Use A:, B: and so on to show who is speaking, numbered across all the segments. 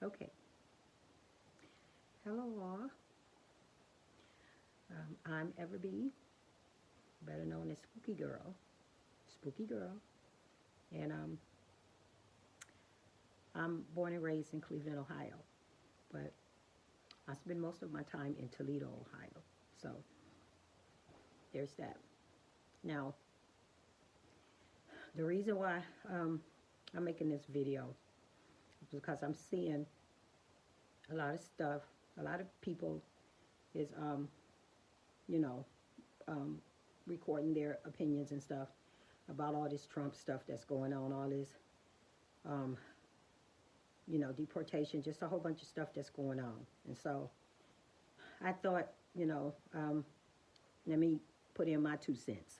A: Okay. Hello, all. I'm Everbee, better known as Spooky Girl. Spooky Girl. And I'm born and raised in Cleveland, Ohio. But I spend most of my time in Toledo, Ohio. So there's that. Now, the reason why I'm making this video is because I'm seeing a lot of stuff. A lot of people is, you know, um, recording their opinions and stuff about all this Trump stuff that's going on, all this, um, deportation, just a whole bunch of stuff that's going on. And so I thought, let me put in my 2 cents.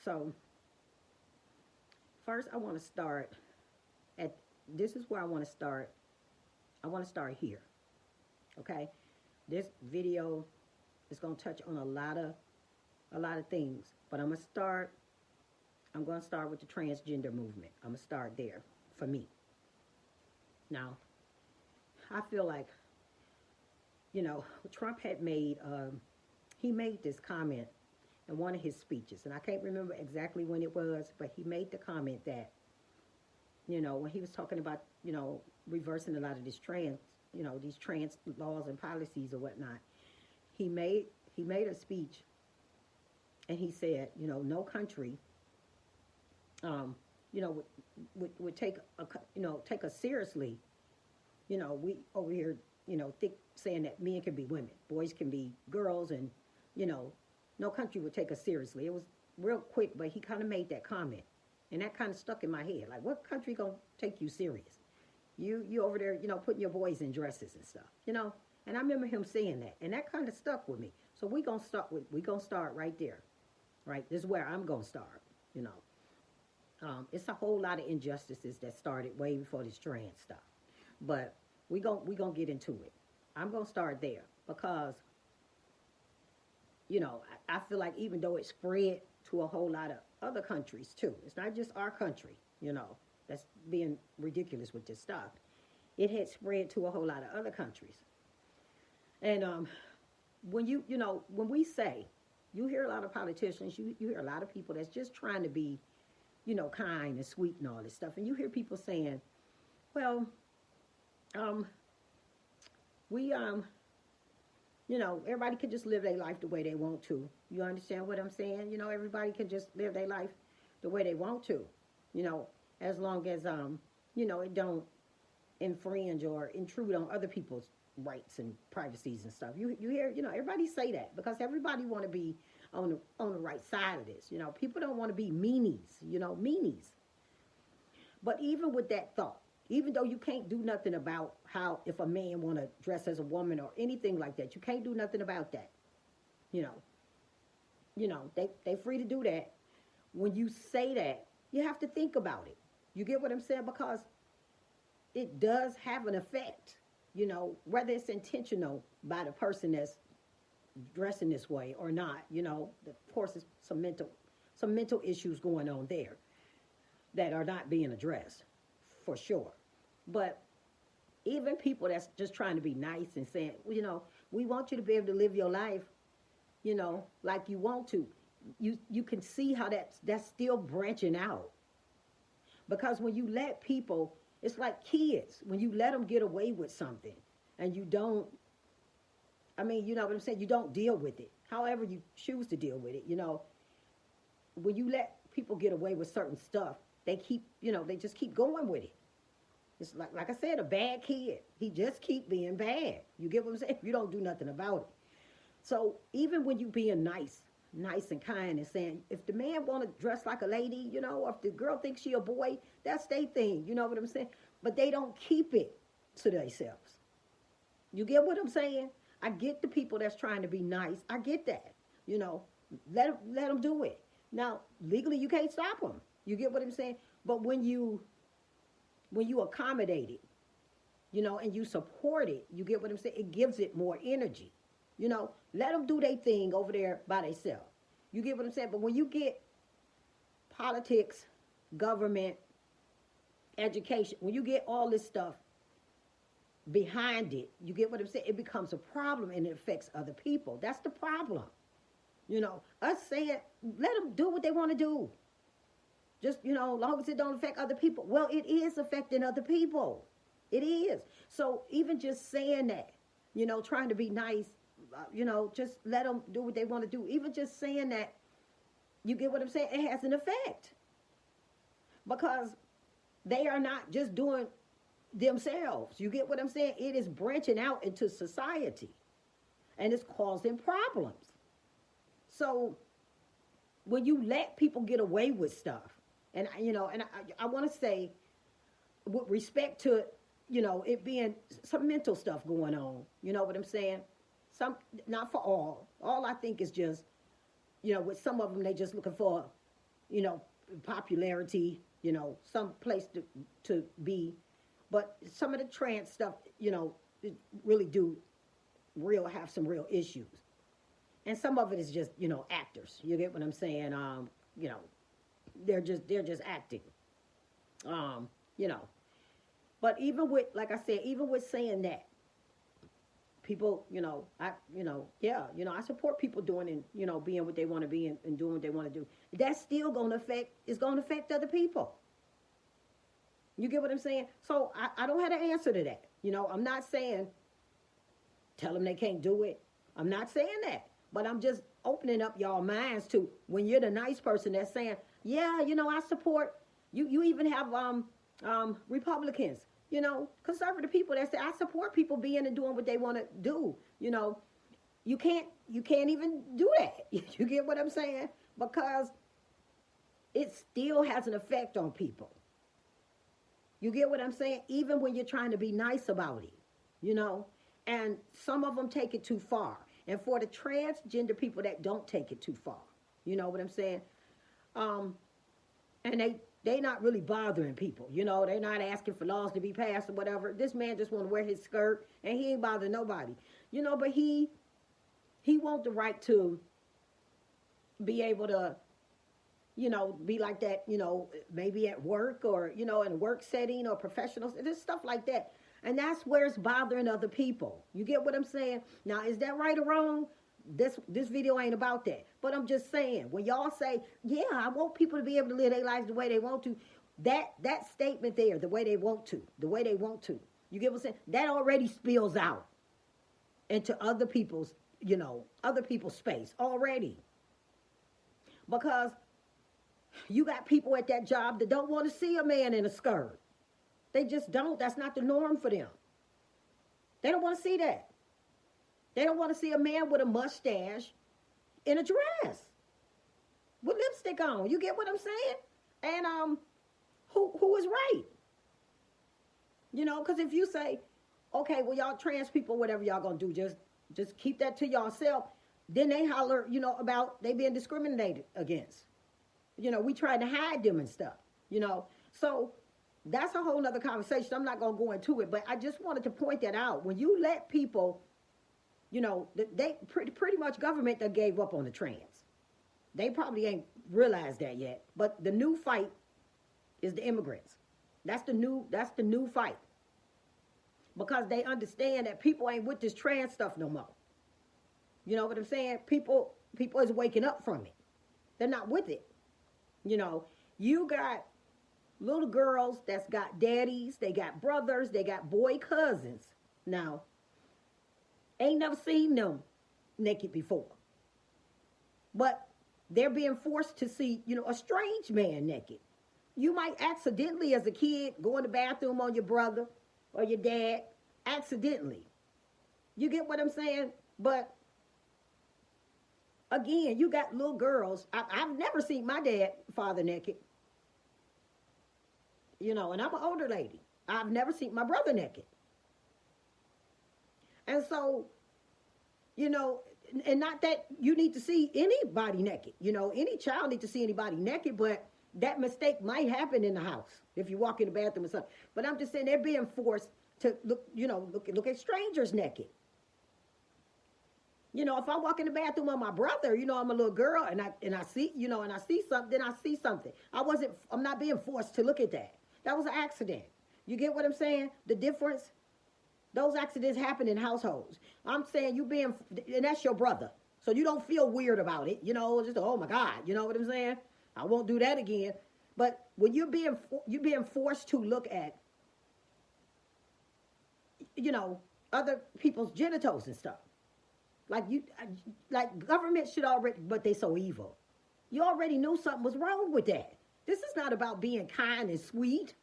A: So first, I want to start at this is where I want to start. I want to start here. Okay, this video is going to touch on a lot of things, but I'm going to start with the transgender movement. I'm going to start there for me. Now, I feel like, Trump had he made this comment in one of his speeches, and I can't remember exactly when it was, but he made the comment that, when he was talking about, reversing a lot of these trans laws and policies or whatnot, he made a speech, and he said, no country, would take take us seriously. We over here, think saying that men can be women, boys can be girls, and you know, no country would take us seriously. It was real quick, but he kind of made that comment, and that kind of stuck in my head. Like, what country gonna take you serious? You over there, putting your boys in dresses and stuff. And I remember him saying that, and that kind of stuck with me. So we gonna start right there, right? This is where I'm gonna start. You know, it's a whole lot of injustices that started way before this trans stuff, but we gonna get into it. I'm gonna start there because I feel like even though it spread to a whole lot of other countries too, it's not just our country. That's being ridiculous with this stuff. It had spread to a whole lot of other countries, and when we say, you hear a lot of politicians, you hear a lot of people that's just trying to be kind and sweet and all this stuff. And you hear people saying, well, we, everybody can just live their life the way they want to. You understand what I'm saying? Everybody can just live their life the way they want to, as long as, it don't infringe or intrude on other people's rights and privacies and stuff. You hear, everybody say that because everybody want to be on the right side of this. People don't want to be meanies. But even with that thought, even though you can't do nothing about how if a man want to dress as a woman or anything like that, you can't do nothing about that. They free to do that. When you say that, you have to think about it. You get what I'm saying? Because it does have an effect. Whether it's intentional by the person that's dressing this way or not. Of course, there's some mental issues going on there that are not being addressed, for sure. But even people that's just trying to be nice and saying, we want you to be able to live your life, like you want to. You can see how that's still branching out. Because when you let people, it's like kids, when you let them get away with something and you don't, you know what I'm saying? You don't deal with it. However you choose to deal with it, when you let people get away with certain stuff, they just keep going with it. It's like I said, a bad kid. He just keep being bad. You get what I'm saying? You don't do nothing about it. So even when you being nice and kind and saying, if the man want to dress like a lady, or if the girl thinks she a boy, that's their thing. You know what I'm saying? But they don't keep it to themselves. You get what I'm saying? I get the people that's trying to be nice. I get that. Let them do it. Now, legally, you can't stop them. You get what I'm saying? But when you accommodate it, and you support it, you get what I'm saying? It gives it more energy. Let them do their thing over there by themselves. You get what I'm saying? But when you get politics, government, education, when you get all this stuff behind it. You get what I'm saying? It becomes a problem and it affects other people. That's the problem. Us saying, let them do what they want to do. Just, as long as it don't affect other people. Well, it is affecting other people. It is. So even just saying that, trying to be nice, just let them do what they want to do. Even just saying that, you get what I'm saying? It has an effect. Because they are not just doing themselves. You get what I'm saying? It is branching out into society. And it's causing problems. So when you let people get away with stuff, and I want to say, with respect to, it being some mental stuff going on, you know what I'm saying? Some, not for all. All I think is just, with some of them, they just looking for, popularity, some place to be. But some of the trans stuff, it really do have some real issues. And some of it is just, actors. You get what I'm saying? They're just acting. But even with, like I said, even with saying that, people, I support people doing and, being what they want to be and doing what they want to do. That's still going to affect other people. You get what I'm saying? So I don't have an answer to that. I'm not saying tell them they can't do it. I'm not saying that. But I'm just opening up y'all minds to when you're the nice person that's saying, yeah, I support you. You even have Republicans, conservative people that say I support people being and doing what they want to do. You can't even do that. You get what I'm saying? Because it still has an effect on people. You get what I'm saying? Even when you're trying to be nice about it, and some of them take it too far. And for the transgender people that don't take it too far, you know what I'm saying? And they not really bothering people, they're not asking for laws to be passed or whatever. This man just want to wear his skirt and he ain't bothering nobody, but he wants the right to be able to, be like that, maybe at work or, in a work setting or professionals, there's stuff like that. And that's where it's bothering other people. You get what I'm saying? Now, is that right or wrong? This video ain't about that. But I'm just saying, when y'all say, yeah, I want people to be able to live their lives the way they want to, that statement there, the way they want to, you get what I'm saying? That already spills out into other people's, space already. Because you got people at that job that don't want to see a man in a skirt. They just don't. That's not the norm for them. They don't want to see that. They don't want to see a man with a mustache in a dress with lipstick on. You get what I'm saying? And who is right? Because if you say, okay, well, y'all trans people, whatever y'all gonna do, just keep that to yourself. Then they holler, about they being discriminated against. We tried to hide them and stuff. So that's a whole nother conversation. I'm not going to go into it, but I just wanted to point that out. When you let people, they pretty much government that gave up on the trans. They probably ain't realized that yet. But the new fight is the immigrants. That's the new fight. Because they understand that people ain't with this trans stuff no more. You know what I'm saying? People is waking up from it. They're not with it. You got little girls that's got daddies, they got brothers, they got boy cousins. Now, ain't never seen them naked before. But they're being forced to see, a strange man naked. You might accidentally, as a kid, go in the bathroom on your brother or your dad, accidentally. You get what I'm saying? But again, you got little girls. I've never seen my father naked. And I'm an older lady. I've never seen my brother naked. And so, and not that you need to see anybody naked. Any child needs to see anybody naked, but that mistake might happen in the house if you walk in the bathroom or something. But I'm just saying they're being forced to look at strangers naked. If I walk in the bathroom with my brother, I'm a little girl and I see, and I see something, then I see something. I'm not being forced to look at that. That was an accident. You get what I'm saying? The difference? Those accidents happen in households. I'm saying you being, and that's your brother. So you don't feel weird about it. Just, oh my God, you know what I'm saying? I won't do that again. But when you're being forced to look at, other people's genitals and stuff. Like government should already, but they so evil. You already knew something was wrong with that. This is not about being kind and sweet.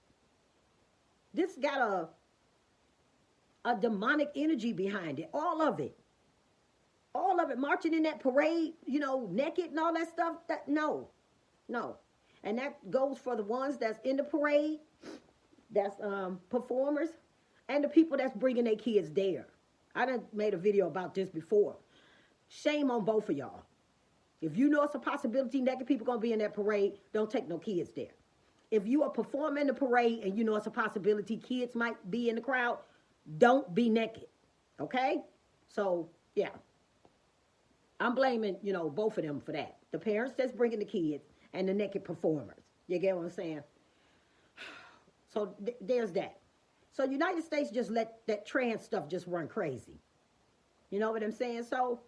A: This got a demonic energy behind it. All of it. All of it. Marching in that parade, naked and all that stuff. No. And that goes for the ones that's in the parade, that's performers, and the people that's bringing their kids there. I done made a video about this before. Shame on both of y'all. If you know it's a possibility naked people going to be in that parade, don't take no kids there. If you are performing in the parade and you know it's a possibility kids might be in the crowd, don't be naked. Okay? So, yeah. I'm blaming, both of them for that. The parents that's bringing the kids and the naked performers. You get what I'm saying? So, there's that. So, United States just let that trans stuff just run crazy. You know what I'm saying? So,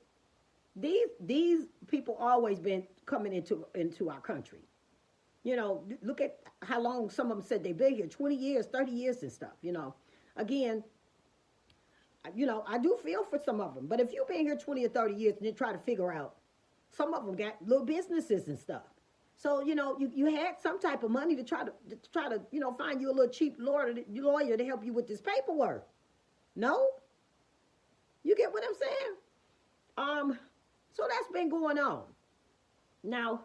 A: these people always been coming into our country. Look at how long some of them said they've been here, 20 years, 30 years and stuff, Again, I do feel for some of them. But if you've been here 20 or 30 years and you try to figure out, some of them got little businesses and stuff. So, you had some type of money to try to find you a little cheap lawyer to help you with this paperwork. No? You get what I'm saying? So that's been going on. Now,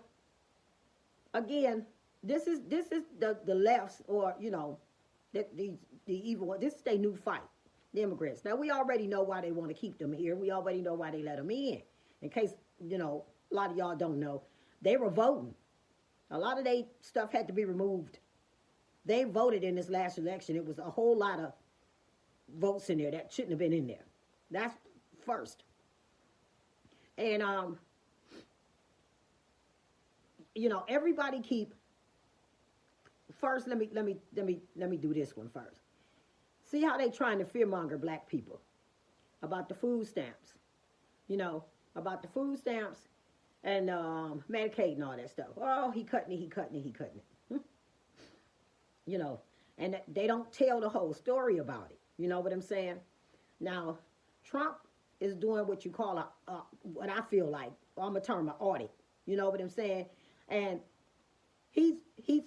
A: again, this is the left's, or the evil one. This is their new fight, the immigrants. Now we already know why they want to keep them here. We already know why they let them in. In case a lot of y'all don't know, they were voting. A lot of their stuff had to be removed. They voted in this last election. It was a whole lot of votes in there that shouldn't have been in there. That's first. And everybody keep. First, let me do this one first. See how they trying to fearmonger black people about the food stamps, about the food stamps and Medicaid and all that stuff. Oh, he cutting it. And they don't tell the whole story about it. You know what I'm saying? Now, Trump is doing what you call what I feel like, I'm a term, an audit. You know what I'm saying? And he's he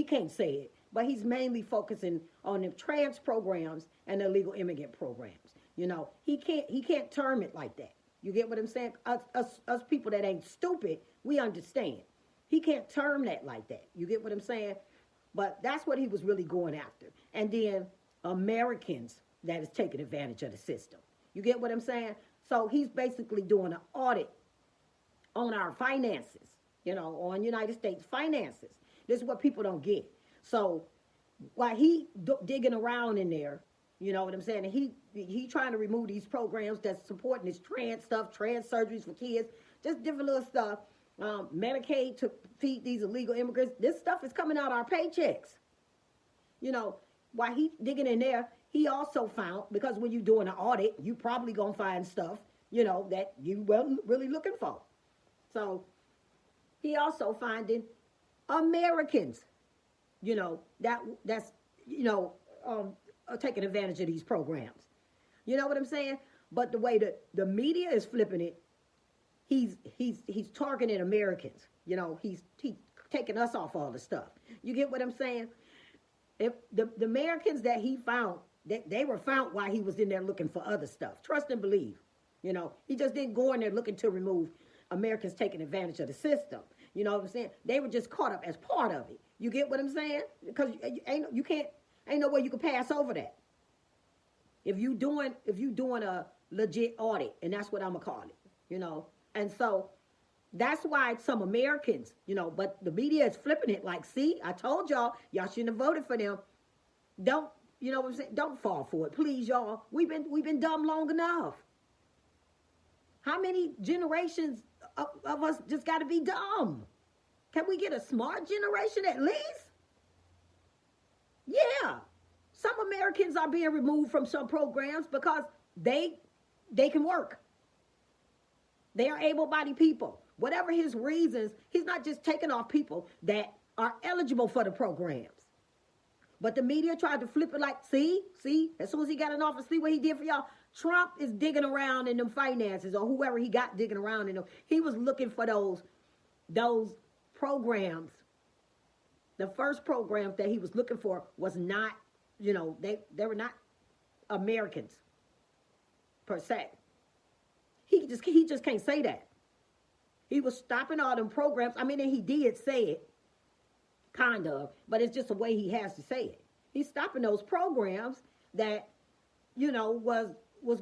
A: can't say it, but he's mainly focusing on the trans programs and the illegal immigrant programs. He can't term it like that. You get what I'm saying? Us people that ain't stupid, we understand. He can't term that like that. You get what I'm saying? But that's what he was really going after. And then Americans that is taking advantage of the system. You get what I'm saying? So he's basically doing an audit on our finances, on United States finances. This is what people don't get. So while he digging around in there, you know what I'm saying? And he trying to remove these programs that's supporting this trans stuff, trans surgeries for kids, just different little stuff. Medicaid to feed these illegal immigrants. This stuff is coming out our paychecks. While he digging in there, he also found, because when you're doing an audit, you probably gonna find stuff, that you weren't really looking for. So he also finding Americans, that's taking advantage of these programs. You know what I'm saying? But the way that the media is flipping it, he's targeting Americans. He's taking us off all the stuff. You get what I'm saying? If the Americans that he found, they were found while he was in there looking for other stuff. Trust and believe. He just didn't go in there looking to remove Americans taking advantage of the system. You know what I'm saying? They were just caught up as part of it. You get what I'm saying? Because ain't no way you can pass over that. If you doing a legit audit, and that's what I'm gonna call it, And so that's why some Americans, but the media is flipping it like, see, I told y'all shouldn't have voted for them. Don't, what I'm saying? Don't fall for it, please, y'all. We've been dumb long enough. How many generations of us just got to be dumb? Can we get a smart generation at least? Yeah. Some Americans are being removed from some programs because they can work. They are able-bodied people. Whatever his reasons, he's not just taking off people that are eligible for the programs. But the media tried to flip it like, see, as soon as he got in office, see what he did for y'all. Trump is digging around in them finances, or whoever he got digging around in them. He was looking for those programs. The first programs that he was looking for was not, they were not Americans per se. He just can't say that. He was stopping all them programs. I mean, and he did say it, kind of, but it's just the way he has to say it. He's stopping those programs that, was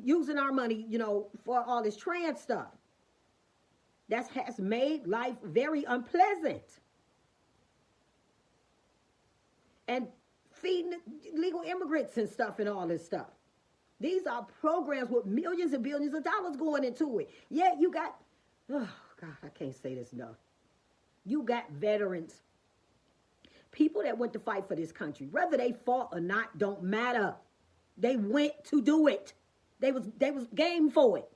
A: using our money, for all this trans stuff. That has made life very unpleasant. And feeding illegal immigrants and stuff and all this stuff. These are programs with millions and billions of dollars going into it. Yet you got, oh God, I can't say this enough. You got veterans, people that went to fight for this country. Whether they fought or not, don't matter. They went to do it. They was game for it.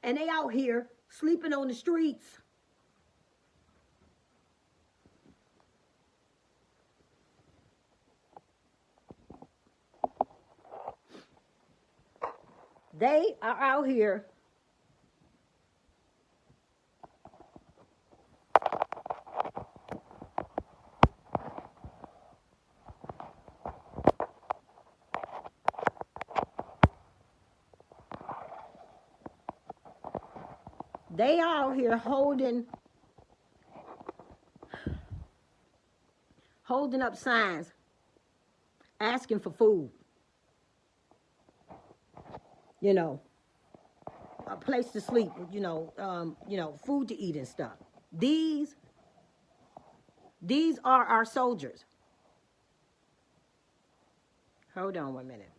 A: And they out here sleeping on the streets. They are out here holding up signs asking for food. A place to sleep, food to eat and stuff. These are our soldiers. Hold on 1 minute.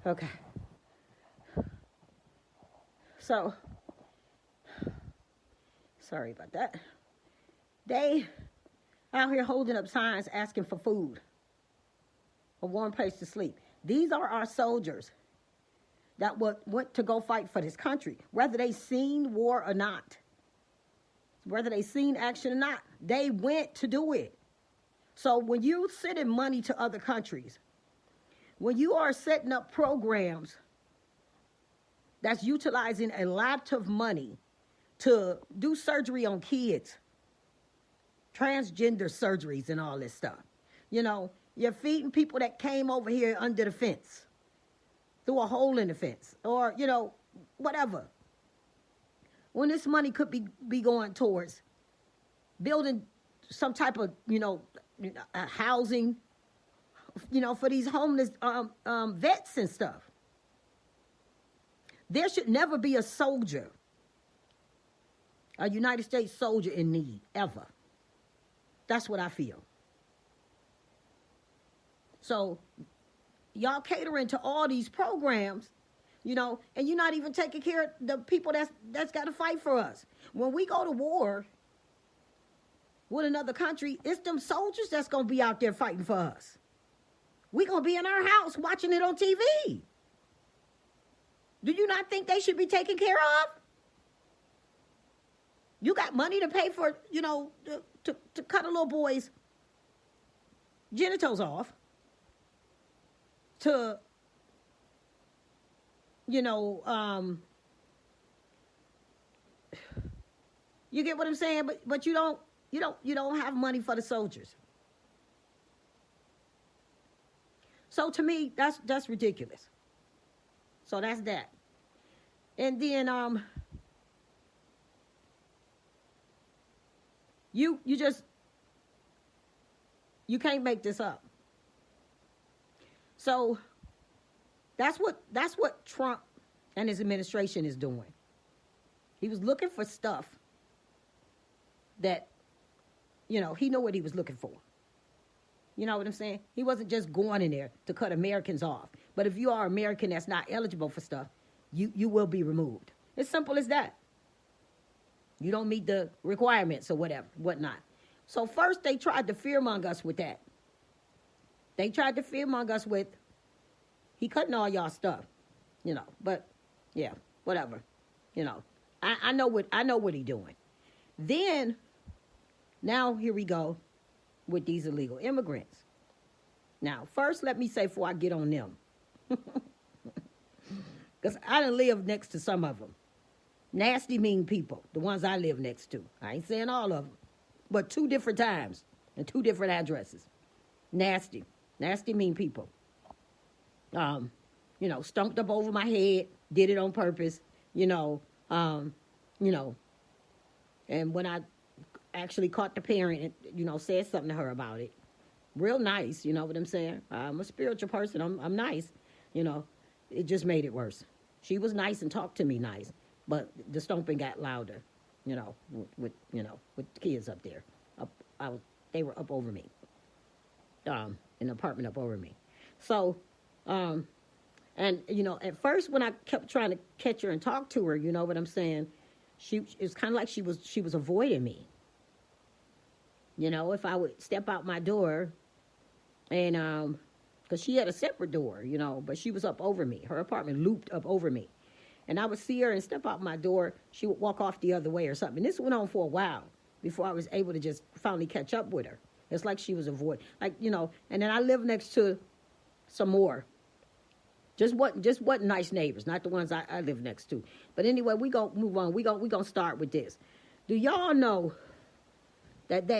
A: Okay. So, sorry about that. They out here holding up signs asking for food, a warm place to sleep. These are our soldiers that went to go fight for this country, whether they seen war or not, whether they seen action or not. They went to do it. So when you sending money to other countries, when you are setting up programs that's utilizing a lot of money to do surgery on kids, transgender surgeries and all this stuff. You're feeding people that came over here under the fence, through a hole in the fence, or, whatever. When this money could be going towards building some type of, housing, for these homeless vets and stuff. There should never be a soldier, a United States soldier in need, ever. That's what I feel. So, y'all catering to all these programs, and you're not even taking care of the people that's got to fight for us. When we go to war with another country, it's them soldiers that's going to be out there fighting for us. We're going to be in our house watching it on TV. Do you not think they should be taken care of? You got money to pay for, to cut a little boy's genitals off. To, you get what I'm saying? But you don't have money for the soldiers. So to me, that's ridiculous. So that's that. And then you can't make this up. So that's what Trump and his administration is doing. He was looking for stuff that, he knew what he was looking for. You know what I'm saying? He wasn't just going in there to cut Americans off. But if you are American that's not eligible for stuff, you will be removed. It's simple as that. You don't meet the requirements or whatnot. So first they tried to fearmonger us with that. They tried to fearmonger us with, he cutting all y'all stuff, but yeah, whatever. I know what he doing. Then, now here we go with these illegal immigrants. Now, first let me say before I get on them, because I done live next to some of them. Nasty, mean people, the ones I live next to. I ain't saying all of them, but 2 different times and 2 different addresses. Nasty, mean people. Stomped up over my head, did it on purpose, and when I actually caught the parent and, said something to her about it, real nice, you know what I'm saying? I'm a spiritual person, I'm nice, it just made it worse. She was nice and talked to me nice, but the stomping got louder, with the kids up there. They were up over me, in the apartment up over me. So, and, at first when I kept trying to catch her and talk to her, you know what I'm saying? It's kind of like she was avoiding me. If I would step out my door and, because she had a separate door, but she was up over me. Her apartment looped up over me. And I would see her and step out my door. She would walk off the other way or something. This went on for a while before I was able to just finally catch up with her. It's like she was avoiding, and then I live next to some more. Just what nice neighbors, not the ones I live next to. But anyway, we gonna move on. We gonna start with this. Do y'all know that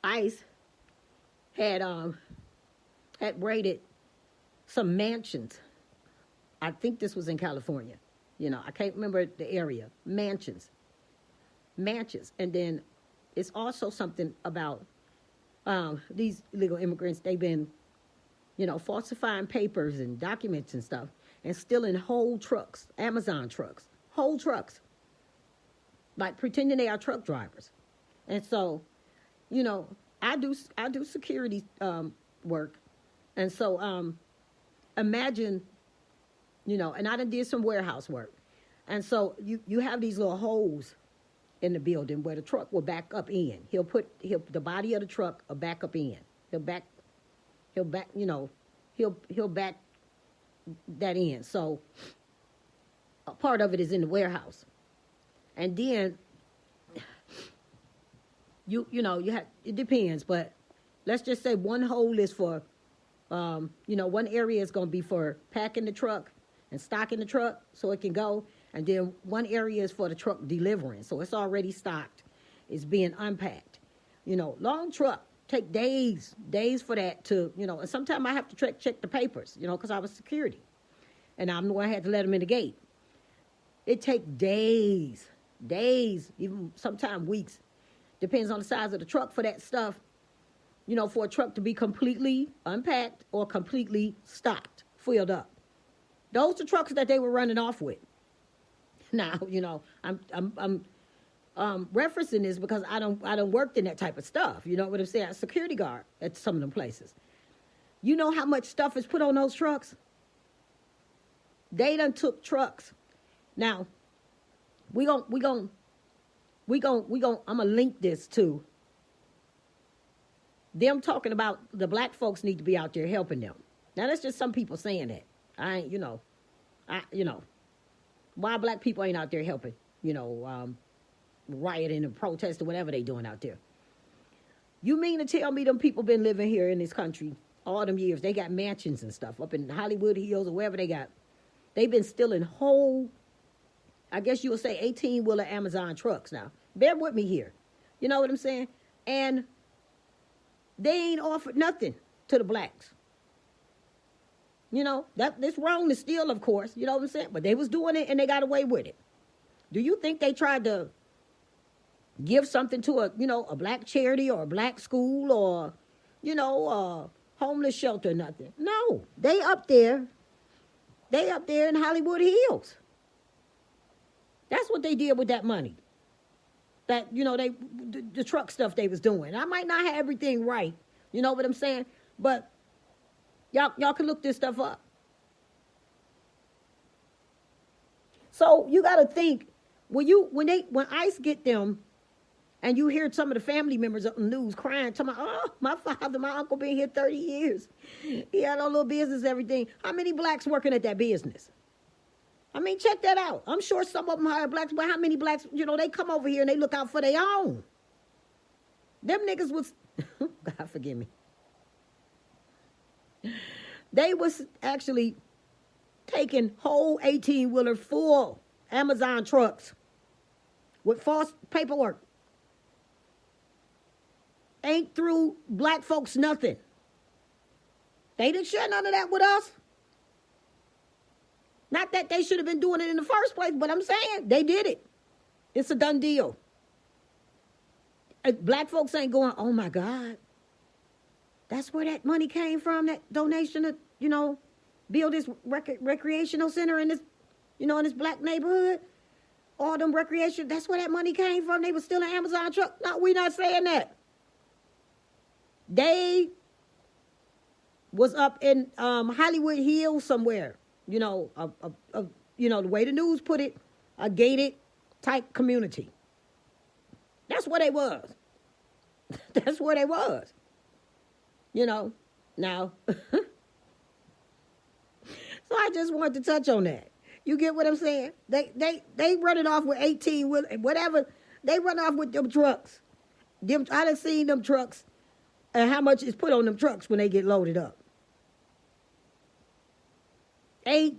A: ICE had raided some mansions? I think this was in California. I can't remember the area. Mansions, and then it's also something about these illegal immigrants. They've been falsifying papers and documents and stuff and stealing whole trucks, Amazon trucks, whole trucks, like pretending they are truck drivers. And so, I do security work. And so imagine, and I done did some warehouse work. And so you have these little holes in the building where the truck will back up in. He'll the body of the truck will back up in. He'll back that in. So a part of it is in the warehouse. And then you have, it depends, but let's just say one hole is for one area is going to be for packing the truck and stocking the truck so it can go, and then one area is for the truck delivering, so it's already stocked, it's being unpacked. Long truck take days for that to, and sometimes I have to check the papers, because I was security, and I'm the one who had to let them in the gate. It takes days, even sometimes weeks, depends on the size of the truck for that stuff, for a truck to be completely unpacked or completely stocked, filled up. Those are trucks that they were running off with. Now, I'm referencing this because I don't worked in that type of stuff. You know what I'm saying? I'm a security guard at some of them places. You know how much stuff is put on those trucks? They done took trucks. Now, I'm gonna link this to them talking about the black folks need to be out there helping them. Now, that's just some people saying that. I ain't, why black people ain't out there helping, rioting and protesting, whatever they doing out there. You mean to tell me them people been living here in this country all them years? They got mansions and stuff up in Hollywood Hills or wherever they got. They've been stealing whole, I guess you would say 18-wheeler Amazon trucks now. Bear with me here. You know what I'm saying? And they ain't offered nothing to the blacks. That's wrong to steal, of course. You know what I'm saying? But they was doing it and they got away with it. Do you think they tried to give something to a black charity or a black school or, a homeless shelter or nothing? No, they up there in Hollywood Hills. That's what they did with that money. that, the truck stuff they was doing. I might not have everything right. You know what I'm saying? But y'all can look this stuff up. So you got to think when ICE get them, and you hear some of the family members on the news crying, talking about, oh, my father, my uncle been here 30 years. He had a little business, everything. How many blacks working at that business? I mean, check that out. I'm sure some of them hire blacks, but how many blacks, they come over here and they look out for their own. Them niggas was, God forgive me. They was actually taking whole 18-wheeler full Amazon trucks with false paperwork. Ain't through black folks nothing. They didn't share none of that with us. Not that they should have been doing it in the first place, but I'm saying they did it. It's a done deal. Black folks ain't going, oh my God, that's where that money came from, that donation to, build this recreational center in this, in this black neighborhood. All them recreation, that's where that money came from. They was still an Amazon truck. No, we not saying that. They was up in Hollywood Hills somewhere, the way the news put it, a gated type community. That's where they was. That's where they was. Now. So I just wanted to touch on that. You get what I'm saying? They run it off with 18, whatever. They run off with them trucks. I done seen them trucks and how much is put on them trucks when they get loaded up. They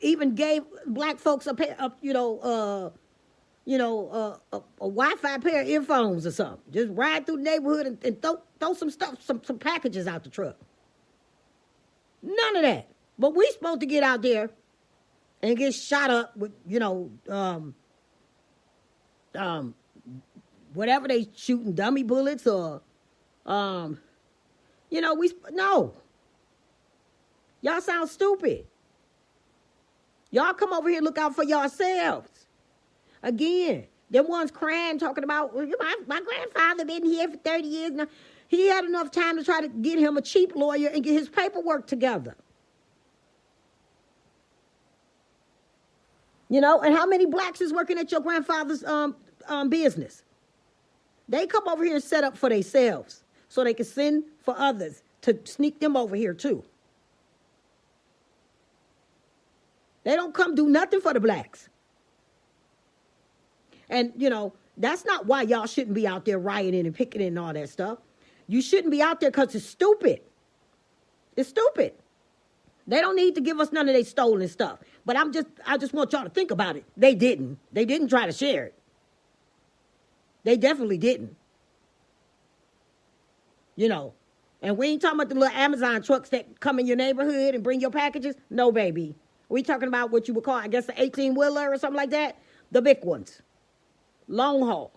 A: even gave black folks a Wi-Fi pair of earphones or something. Just ride through the neighborhood and throw some stuff, some packages out the truck. None of that. But we supposed to get out there and get shot up with, whatever they shooting, dummy bullets or, no. Y'all sound stupid. Y'all come over here and look out for yourselves. Again, them ones crying, talking about, my grandfather been here for 30 years now. He had enough time to try to get him a cheap lawyer and get his paperwork together. And how many blacks is working at your grandfather's business? They come over here and set up for themselves so they can send for others to sneak them over here too. They don't come do nothing for the blacks. And, that's not why y'all shouldn't be out there rioting and picketing and all that stuff. You shouldn't be out there because it's stupid. It's stupid. They don't need to give us none of their stolen stuff. But I just want y'all to think about it. They didn't. They didn't try to share it. They definitely didn't. And we ain't talking about the little Amazon trucks that come in your neighborhood and bring your packages. No, baby. We talking about what you would call, I guess, the 18-wheeler or something like that. The big ones. Long haul.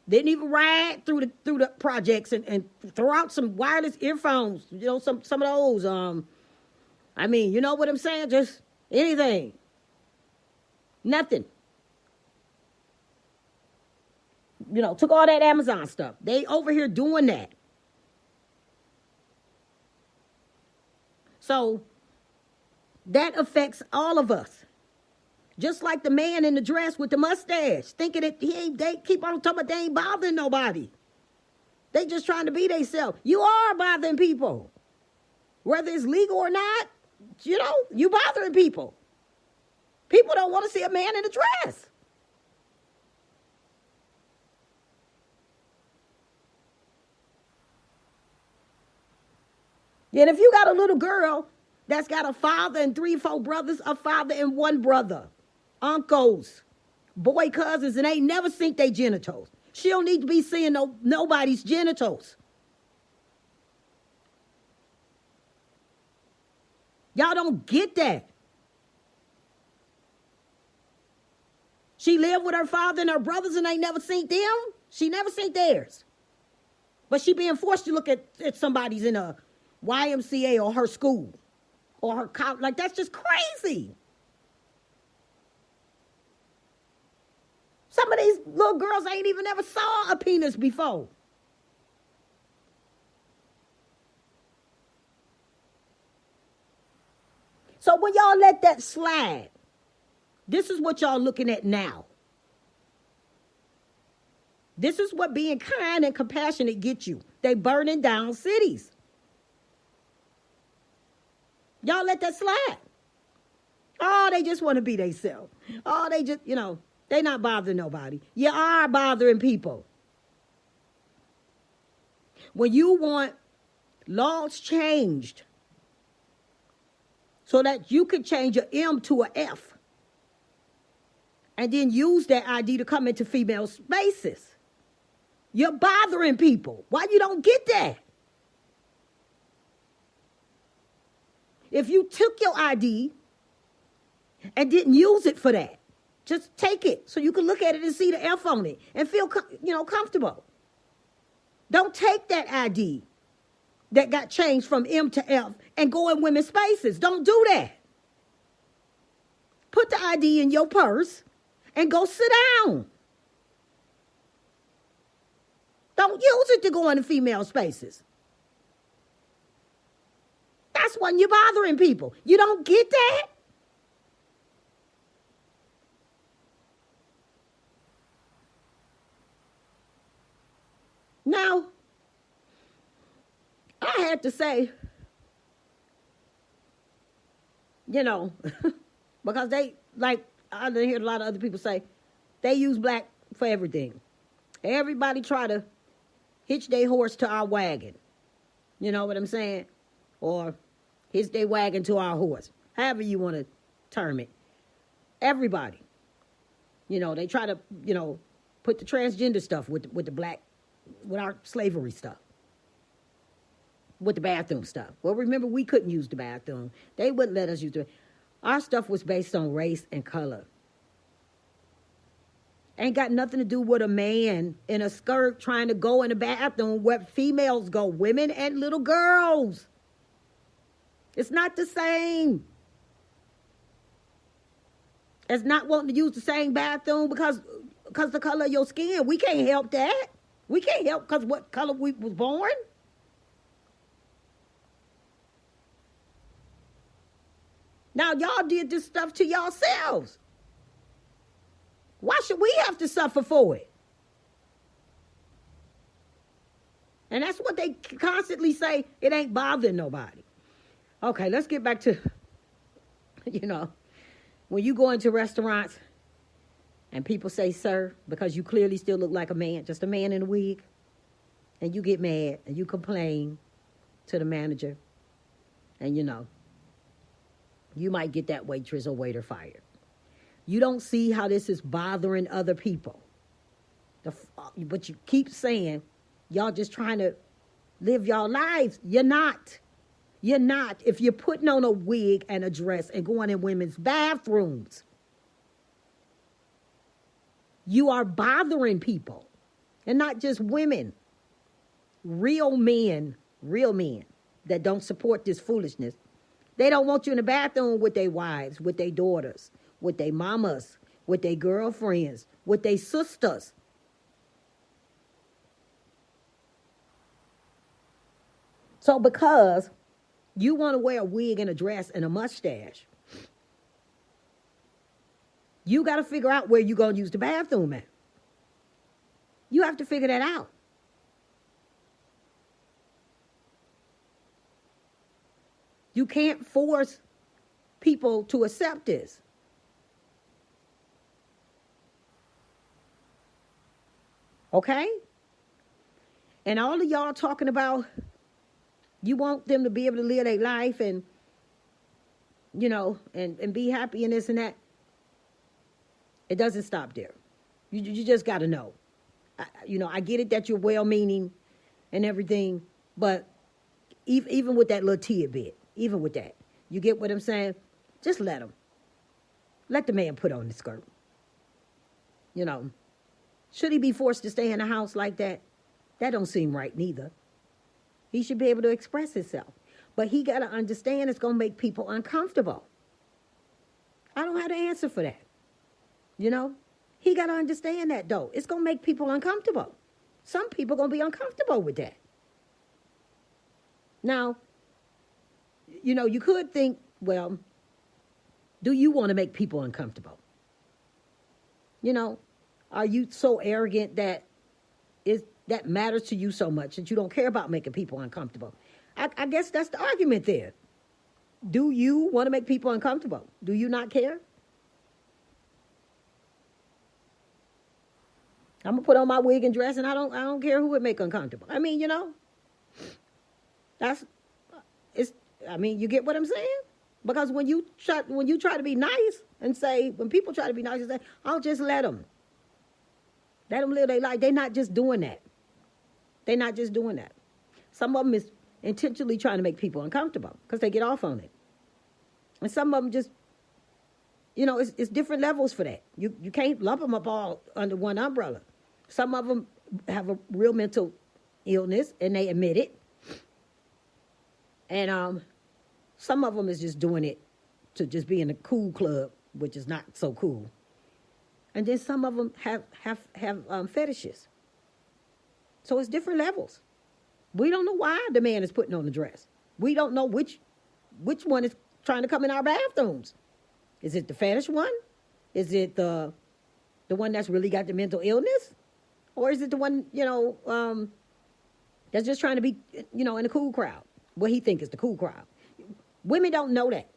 A: Didn't even ride through the projects and throw out some wireless earphones. Some of those. You know what I'm saying? Just anything. Nothing. Took all that Amazon stuff. They over here doing that. So that affects all of us. Just like the man in the dress with the mustache, thinking that they keep on talking about they ain't bothering nobody. They just trying to be themselves. You are bothering people. Whether it's legal or not, you bothering people. People don't want to see a man in a dress. And if you got a little girl that's got a father and 3, 4 brothers, a father and 1 brother, uncles, boy cousins, and ain't never seen their genitals, she don't need to be seeing nobody's genitals. Y'all don't get that. She lived with her father and her brothers and ain't never seen them. She never seen theirs. But she being forced to look at somebody's in a YMCA or her school or her college. Like, that's just crazy. these little girls ain't even ever saw a penis before. So when y'all let that slide, this is what y'all looking at now. This is what being kind and compassionate get you. They burning down cities. Y'all let that slide. Oh, they just want to be themselves. Oh, they just, they not bothering nobody. You are bothering people. When you want laws changed so that you can change your M to an F and then use that ID to come into female spaces, you're bothering people. Why you don't get that? If you took your ID and didn't use it for that, just take it so you can look at it and see the F on it and feel, comfortable. Don't take that ID that got changed from M to F and go in women's spaces. Don't do that. Put the ID in your purse and go sit down. Don't use it to go into female spaces. That's when you're bothering people. You don't get that? Now, I had to say, because they, like I hear a lot of other people say, they use black for everything. Everybody try to hitch their horse to our wagon. You know what I'm saying? Or hitch their wagon to our horse. However you want to term it. Everybody. They try to, put the transgender stuff with the black, with our slavery stuff. With the bathroom stuff. Well, remember, we couldn't use the bathroom. They wouldn't let us use it. Our stuff was based on race and color. Ain't got nothing to do with a man in a skirt trying to go in the bathroom where females go, women and little girls. It's not the same. It's not wanting to use the same bathroom because the color of your skin. We can't help that. We can't help because what color we was born. Now, y'all did this stuff to yourselves. Why should we have to suffer for it? And that's what they constantly say, it ain't bothering nobody. Okay, let's get back to, when you go into restaurants and people say, sir, because you clearly still look like a man, just a man in a wig, and you get mad and you complain to the manager, and you might get that waitress or waiter fired. You don't see how this is bothering other people. But you keep saying, y'all just trying to live y'all lives. You're not. You're not. If you're putting on a wig and a dress and going in women's bathrooms, you are bothering people. And not just women. Real men that don't support this foolishness. They don't want you in the bathroom with their wives, with their daughters, with their mamas, with their girlfriends, with their sisters. So because you want to wear a wig and a dress and a mustache, you got to figure out where you're going to use the bathroom at. You have to figure that out. You can't force people to accept this. Okay? And all of y'all talking about you want them to be able to live their life and, and be happy and this and that. It doesn't stop there. You just got to know. I get it that you're well-meaning and everything, but even with that little tidbit, even with that, you get what I'm saying? Just let him. Let the man put on the skirt. Should he be forced to stay in a house like that? That don't seem right neither. He should be able to express himself. But he got to understand it's going to make people uncomfortable. I don't have the answer for that. He got to understand that, though. It's going to make people uncomfortable. Some people going to be uncomfortable with that. Now, you could think, well, do you want to make people uncomfortable? Are you so arrogant that that matters to you so much that you don't care about making people uncomfortable? I guess that's the argument there. Do you want to make people uncomfortable? Do you not care? I'm gonna put on my wig and dress, and I don't care who it make uncomfortable. I mean, you get what I'm saying? Because when you try to be nice and say, when people try to be nice and say, I'll just let them live their life. They're not just doing that. They're not just doing that. Some of them is intentionally trying to make people uncomfortable because they get off on it. And some of them just, it's different levels for that. You can't lump them up all under one umbrella. Some of them have a real mental illness and they admit it. And some of them is just doing it to just be in a cool club, which is not so cool. And then some of them have fetishes. So it's different levels. We don't know why the man is putting on the dress. We don't know which one is trying to come in our bathrooms. Is it the fetish one? Is it the one that's really got the mental illness? Or is it the one, that's just trying to be, in a cool crowd? What he think is the cool crowd. Women don't know that.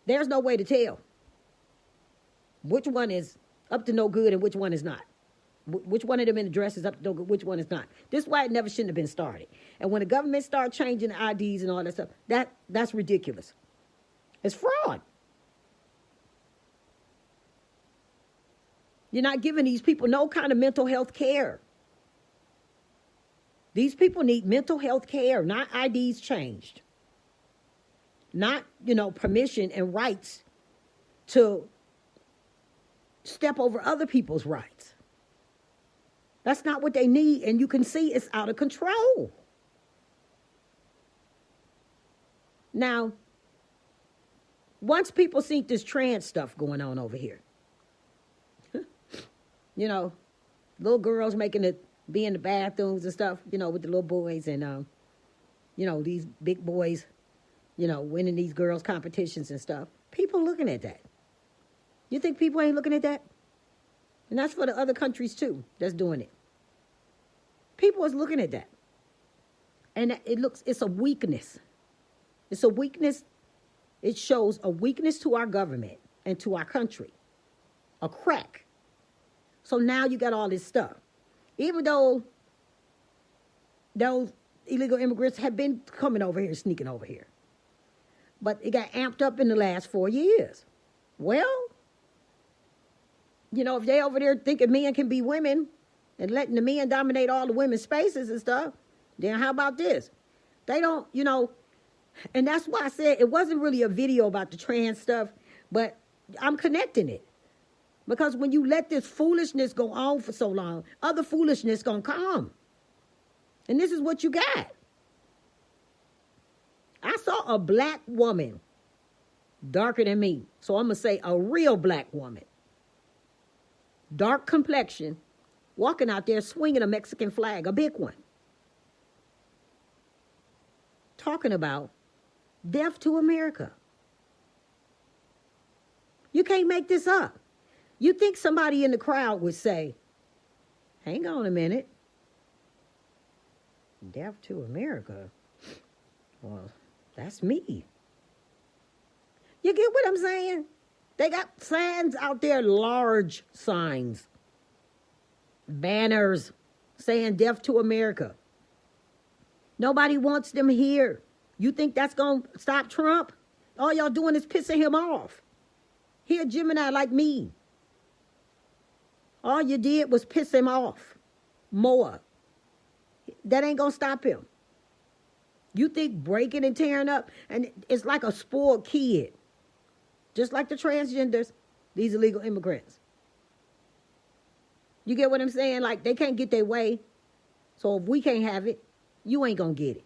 A: There's no way to tell which one is up to no good and which one is not. Which one of them in the dress is up to no good, which one is not. This is why it never shouldn't have been started. And when the government start changing the IDs and all that stuff, that's ridiculous. It's fraud. You're not giving these people no kind of mental health care. These people need mental health care, not IDs changed. Not, permission and rights to step over other people's rights. That's not what they need, and you can see it's out of control. Now, once people see this trans stuff going on over here, little girls be in the bathrooms and stuff, with the little boys and, these big boys, winning these girls' competitions and stuff. People looking at that. You think people ain't looking at that? And that's for the other countries, too, that's doing it. People is looking at that. And it's a weakness. It's a weakness. It shows a weakness to our government and to our country. A crack. So now you got all this stuff. Even though those illegal immigrants have been coming over here, sneaking over here. But it got amped up in the last 4 years. Well, if they over there thinking men can be women and letting the men dominate all the women's spaces and stuff, then how about this? They don't, and that's why I said it wasn't really a video about the trans stuff, but I'm connecting it. Because when you let this foolishness go on for so long, other foolishness gonna come. And this is what you got. I saw a black woman, darker than me, so I'm gonna say a real black woman, dark complexion, walking out there swinging a Mexican flag, a big one, talking about death to America. You can't make this up. You think somebody in the crowd would say, hang on a minute, death to America? Well, that's me. You get what I'm saying? They got signs out there, large signs, banners saying death to America. Nobody wants them here. You think that's going to stop Trump? All y'all doing is pissing him off. He a Gemini like me. All you did was piss him off more. That ain't going to stop him. You think breaking and tearing up, and it's like a spoiled kid. Just like the transgenders, these illegal immigrants. You get what I'm saying? Like, they can't get their way. So if we can't have it, you ain't going to get it.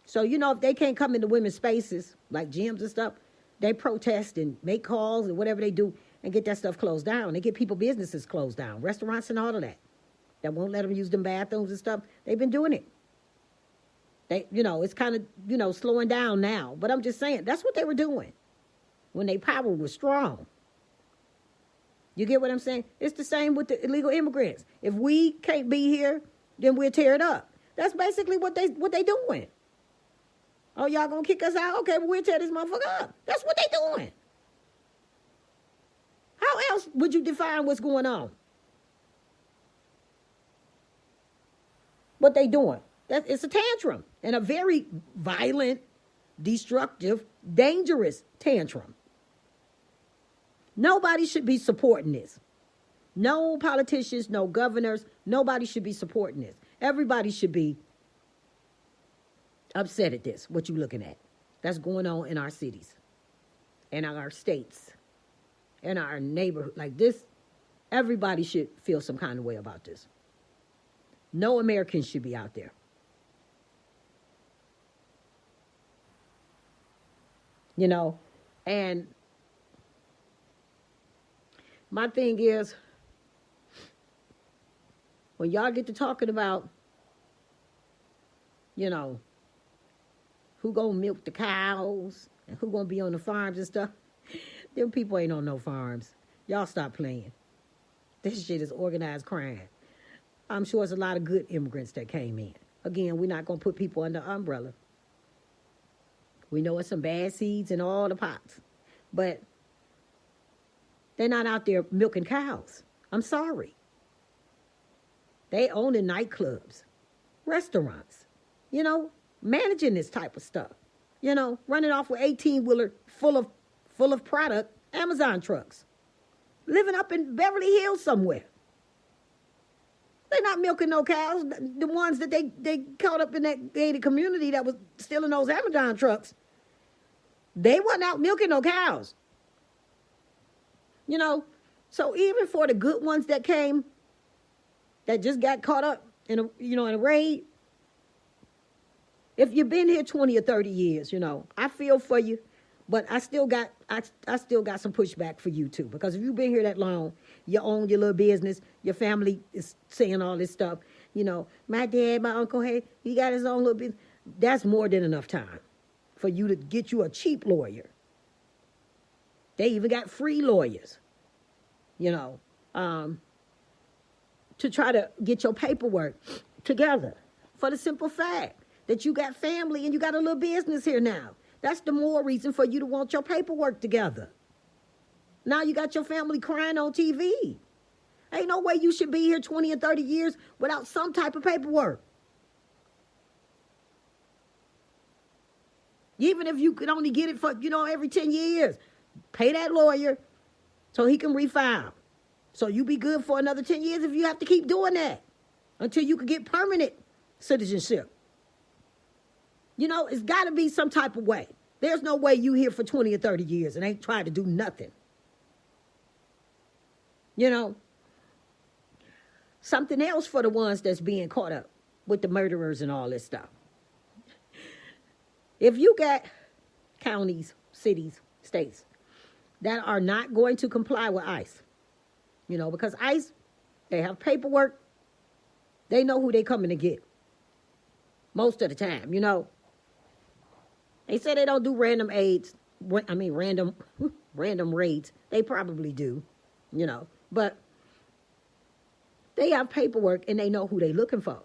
A: So, if they can't come into women's spaces, like gyms and stuff, they protest and make calls and whatever they do. and get that stuff closed down. They get people businesses closed down, restaurants and all of that. That won't let them use them bathrooms and stuff. They've been doing it. They, it's kind of, slowing down now. But I'm just saying, that's what they were doing when their power was strong. You get what I'm saying? It's the same with the illegal immigrants. If we can't be here, then we'll tear it up. That's basically what they doing. Oh, y'all gonna kick us out? Okay, well, we'll tear this motherfucker up. That's what they doing. How else would you define what's going on? What they doing? It's a tantrum, and a very violent, destructive, dangerous tantrum. Nobody should be supporting this. No politicians, no governors, nobody should be supporting this. Everybody should be upset at this, what you looking at. That's going on in our cities, in our states, in our neighborhood. Like this, everybody should feel some kind of way about this. No Americans should be out there. And my thing is, when y'all get to talking about, who gonna milk the cows and who gonna be on the farms and stuff, them people ain't on no farms. Y'all stop playing. This shit is organized crime. I'm sure it's a lot of good immigrants that came in. Again, we're not gonna put people under umbrella. We know it's some bad seeds in all the pots, but they're not out there milking cows. I'm sorry. They own the nightclubs, restaurants, managing this type of stuff, running off with 18-wheeler full of product, Amazon trucks, living up in Beverly Hills somewhere. They're not milking no cows. The ones that they caught up in that gated community that was stealing those Amazon trucks, they wasn't out milking no cows. So even for the good ones that came, that just got caught up in a raid, if you've been here 20 or 30 years, I feel for you, but I still got some pushback for you too, because if you've been here that long, you own your little business, your family is saying all this stuff, my dad, my uncle, hey, he got his own little business. That's more than enough time for you to get you a cheap lawyer. They even got free lawyers, to try to get your paperwork together, for the simple fact that you got family and you got a little business here now. That's the more reason for you to want your paperwork together. Now you got your family crying on TV. Ain't no way you should be here 20 or 30 years without some type of paperwork. Even if you could only get it for, every 10 years. Pay that lawyer so he can refile. So you be good for another 10 years if you have to keep doing that until you can get permanent citizenship. It's got to be some type of way. There's no way you here for 20 or 30 years and ain't trying to do nothing. Something else for the ones that's being caught up with the murderers and all this stuff. If you got counties, states that are not going to comply with ICE, because ICE, they have paperwork, they know who they coming to get most of the time, They say they don't do random raids. They probably do, but they have paperwork and they know who they looking for.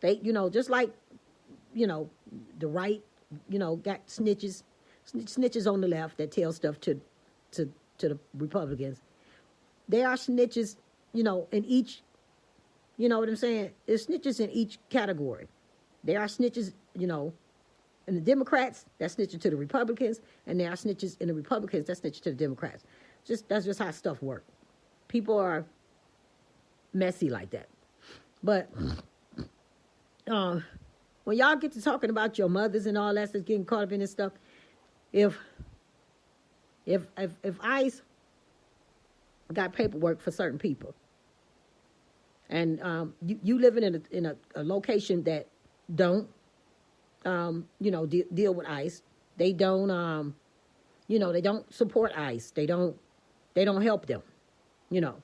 A: They, just like, the right, got snitches on the left that tell stuff to the Republicans. There are snitches, in each, you know what I'm saying? There's snitches in each category. There are snitches, in the Democrats that snitching to the Republicans, and there are snitches in the Republicans that snitching to the Democrats. That's just how stuff works. People are messy like that. But when y'all get to talking about your mothers and all that that's getting caught up in this stuff, if ICE got paperwork for certain people, and you living in a location that don't deal with ICE, they don't they don't support ICE, they don't They don't help them, you know.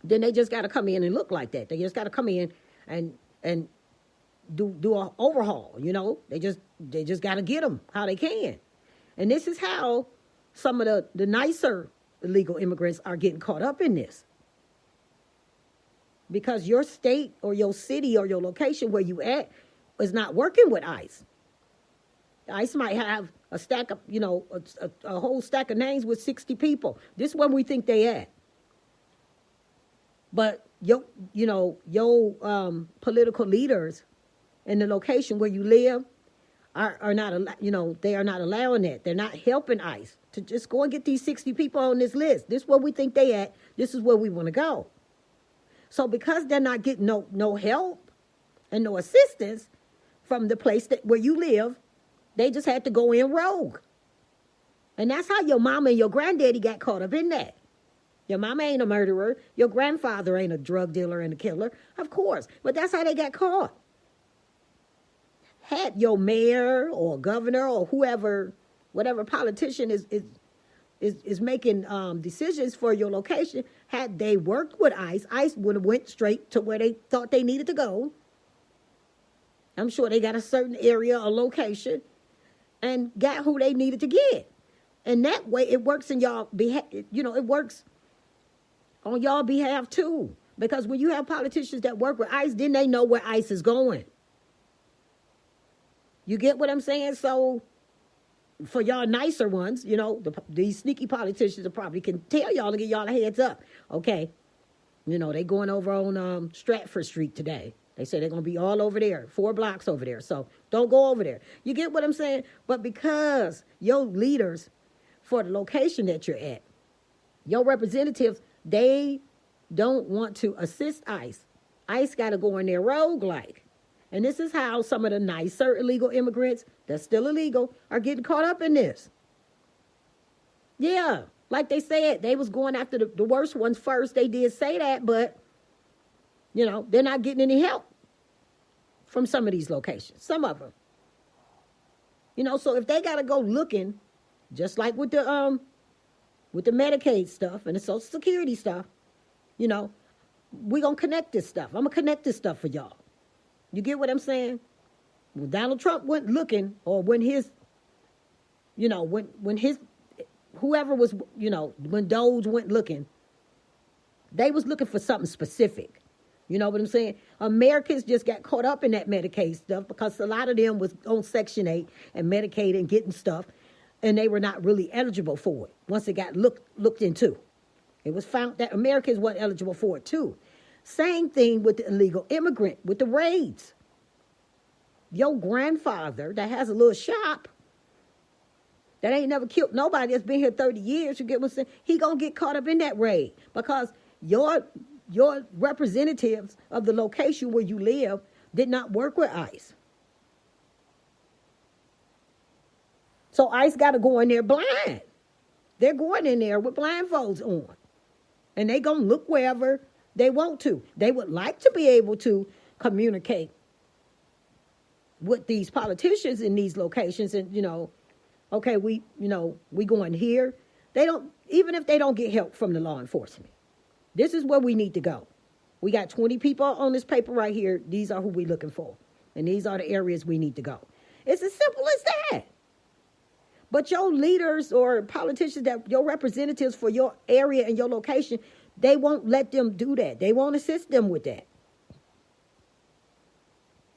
A: Then they just got to come in and look like that. They just got to come in and do a overhaul, you know. They just got to get them how they can. And this is how some of the nicer illegal immigrants are getting caught up in this. Because your state or your city or your location where you at is not working with ICE. ICE might have a stack of, you know, a whole stack of names with 60 people. This is where we think they at. But your political leaders in the location where you live are not, you know, they are not allowing that. They're not helping ICE to just go and get these 60 people on this list. This is where we think they at. This is where we want to go. So because they're not getting no help and no assistance from the place where you live, they just had to go in rogue. And that's how your mama and your granddaddy got caught up in that. Your mama ain't a murderer. Your grandfather ain't a drug dealer and a killer. Of course. But that's how they got caught. Had your mayor or governor or whoever, whatever politician is making decisions for your location, had they worked with ICE, ICE would have went straight to where they thought they needed to go. I'm sure they got a certain area or location and got who they needed to get. And that way it works in y'all behalf, you know, it works on y'all behalf too. Because when you have politicians that work with ICE, then they know where ICE is going. You get what I'm saying? So for y'all nicer ones, you know, these sneaky politicians probably can tell y'all to get y'all a heads up. Okay, you know, they going over on Stratford Street today. They say they're going to be all over there, 4 blocks over there. So don't go over there. You get what I'm saying? But because your leaders for the location that you're at, your representatives, they don't want to assist ICE. ICE got to go in there rogue-like. And this is how some of the nicer illegal immigrants that's still illegal are getting caught up in this. Yeah, like they said, they was going after the worst ones first. They did say that, but, you know, they're not getting any help from some of these locations, some of them. You know, so if they got to go looking, just like with the Medicaid stuff and the Social Security stuff, you know, we going to connect this stuff. I'm going to connect this stuff for y'all. You get what I'm saying? When Donald Trump went looking, or when his, you know, when his, whoever was, you know, when Doge went looking, they was looking for something specific. You know what I'm saying? Americans just got caught up in that Medicaid stuff because a lot of them was on Section 8 and Medicaid and getting stuff, and they were not really eligible for it once it got looked into. It was found that Americans weren't eligible for it too. Same thing with the illegal immigrant, with the raids. Your grandfather that has a little shop that ain't never killed nobody that's been here 30 years, you get what I'm saying? He gonna get caught up in that raid because your representatives of the location where you live did not work with ICE. So ICE got to go in there blind. They're going in there with blindfolds on. And they gonna look wherever they want to. They would like to be able to communicate with these politicians in these locations and, you know, okay, we going here. They don't, even if they don't get help from the law enforcement. This is where we need to go. We got 20 people on this paper right here. These are who we're looking for. And these are the areas we need to go. It's as simple as that. But your leaders or politicians, that your representatives for your area and your location, they won't let them do that. They won't assist them with that.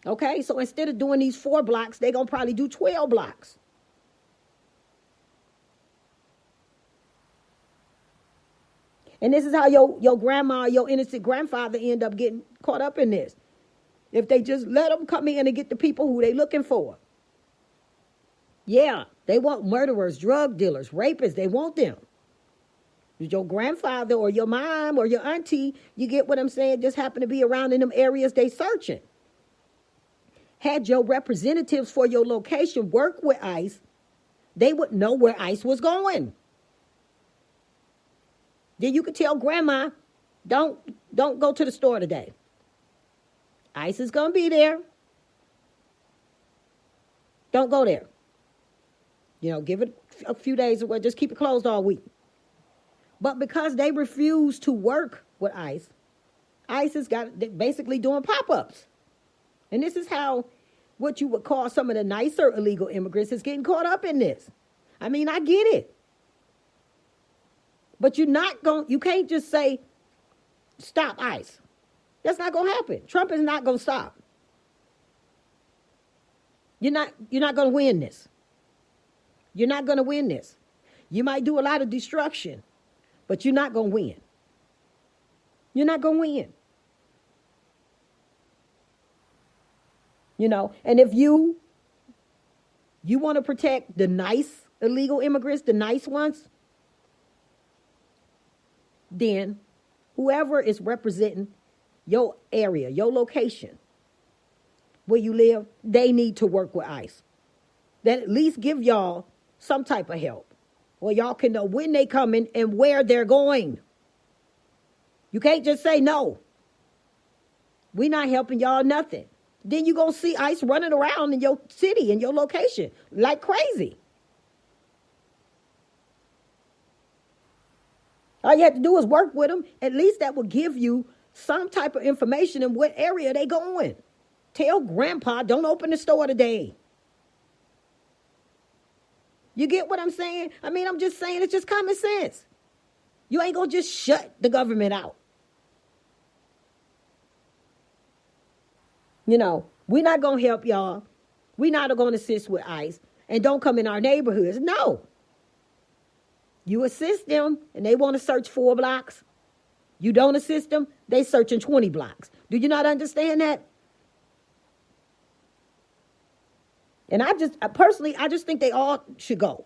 A: Okay, so instead of doing these 4 blocks, they're going to probably do 12 blocks. And this is how your grandma, your innocent grandfather end up getting caught up in this. If they just let them come in and get the people who they looking for. Yeah, they want murderers, drug dealers, rapists. They want them. Your grandfather or your mom or your auntie, you get what I'm saying, just happen to be around in them areas they searching. Had your representatives for your location work with ICE, they would know where ICE was going. Then you could tell grandma, don't go to the store today. ICE is going to be there. Don't go there. You know, give it a few days away. Just keep it closed all week. But because they refuse to work with ICE, ICE has got basically doing pop-ups. And this is how what you would call some of the nicer illegal immigrants is getting caught up in this. I mean, I get it. But you can't just say, stop ICE. That's not going to happen. Trump is not going to stop. You're not going to win this. You're not going to win this. You might do a lot of destruction, but you're not going to win. You're not going to win. And if you want to protect the nice illegal immigrants, the nice ones, then whoever is representing your area, your location, where you live, they need to work with ICE. Then at least give y'all some type of help, where y'all can know when they coming and where they're going. You can't just say, no, we're not helping y'all nothing. Then you're going to see ICE running around in your city, in your location, like crazy. All you have to do is work with them. At least that will give you some type of information in what area they going. Tell grandpa, don't open the store today. You get what I'm saying? I mean, I'm just saying it's just common sense. You ain't going to just shut the government out. We're not going to help y'all. We're not going to assist with ICE. And don't come in our neighborhoods. No. You assist them, and they want to search 4 blocks. You don't assist them, they searching 20 blocks. Do you not understand that? And I just think they all should go.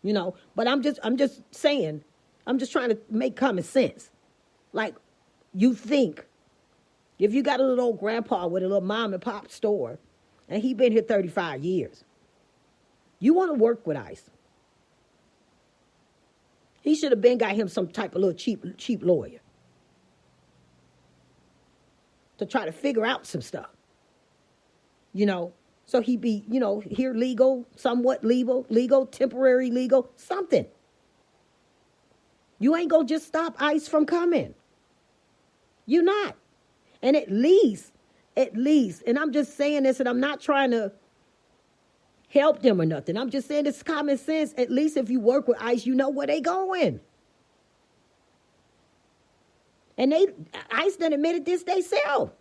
A: But I'm just saying, I'm just trying to make common sense. Like, you think, if you got a little old grandpa with a little mom and pop store, and he been here 35 years, you want to work with ICE. He should have got him some type of little cheap lawyer to try to figure out some stuff. So he be, here legal, somewhat legal, temporary legal, something. You ain't gonna just stop ICE from coming. You're not. And at least, and I'm just saying this, and I'm not trying to help them or nothing. I'm just saying it's common sense. At least if you work with ICE, you know where they going. And ICE done admitted this they self.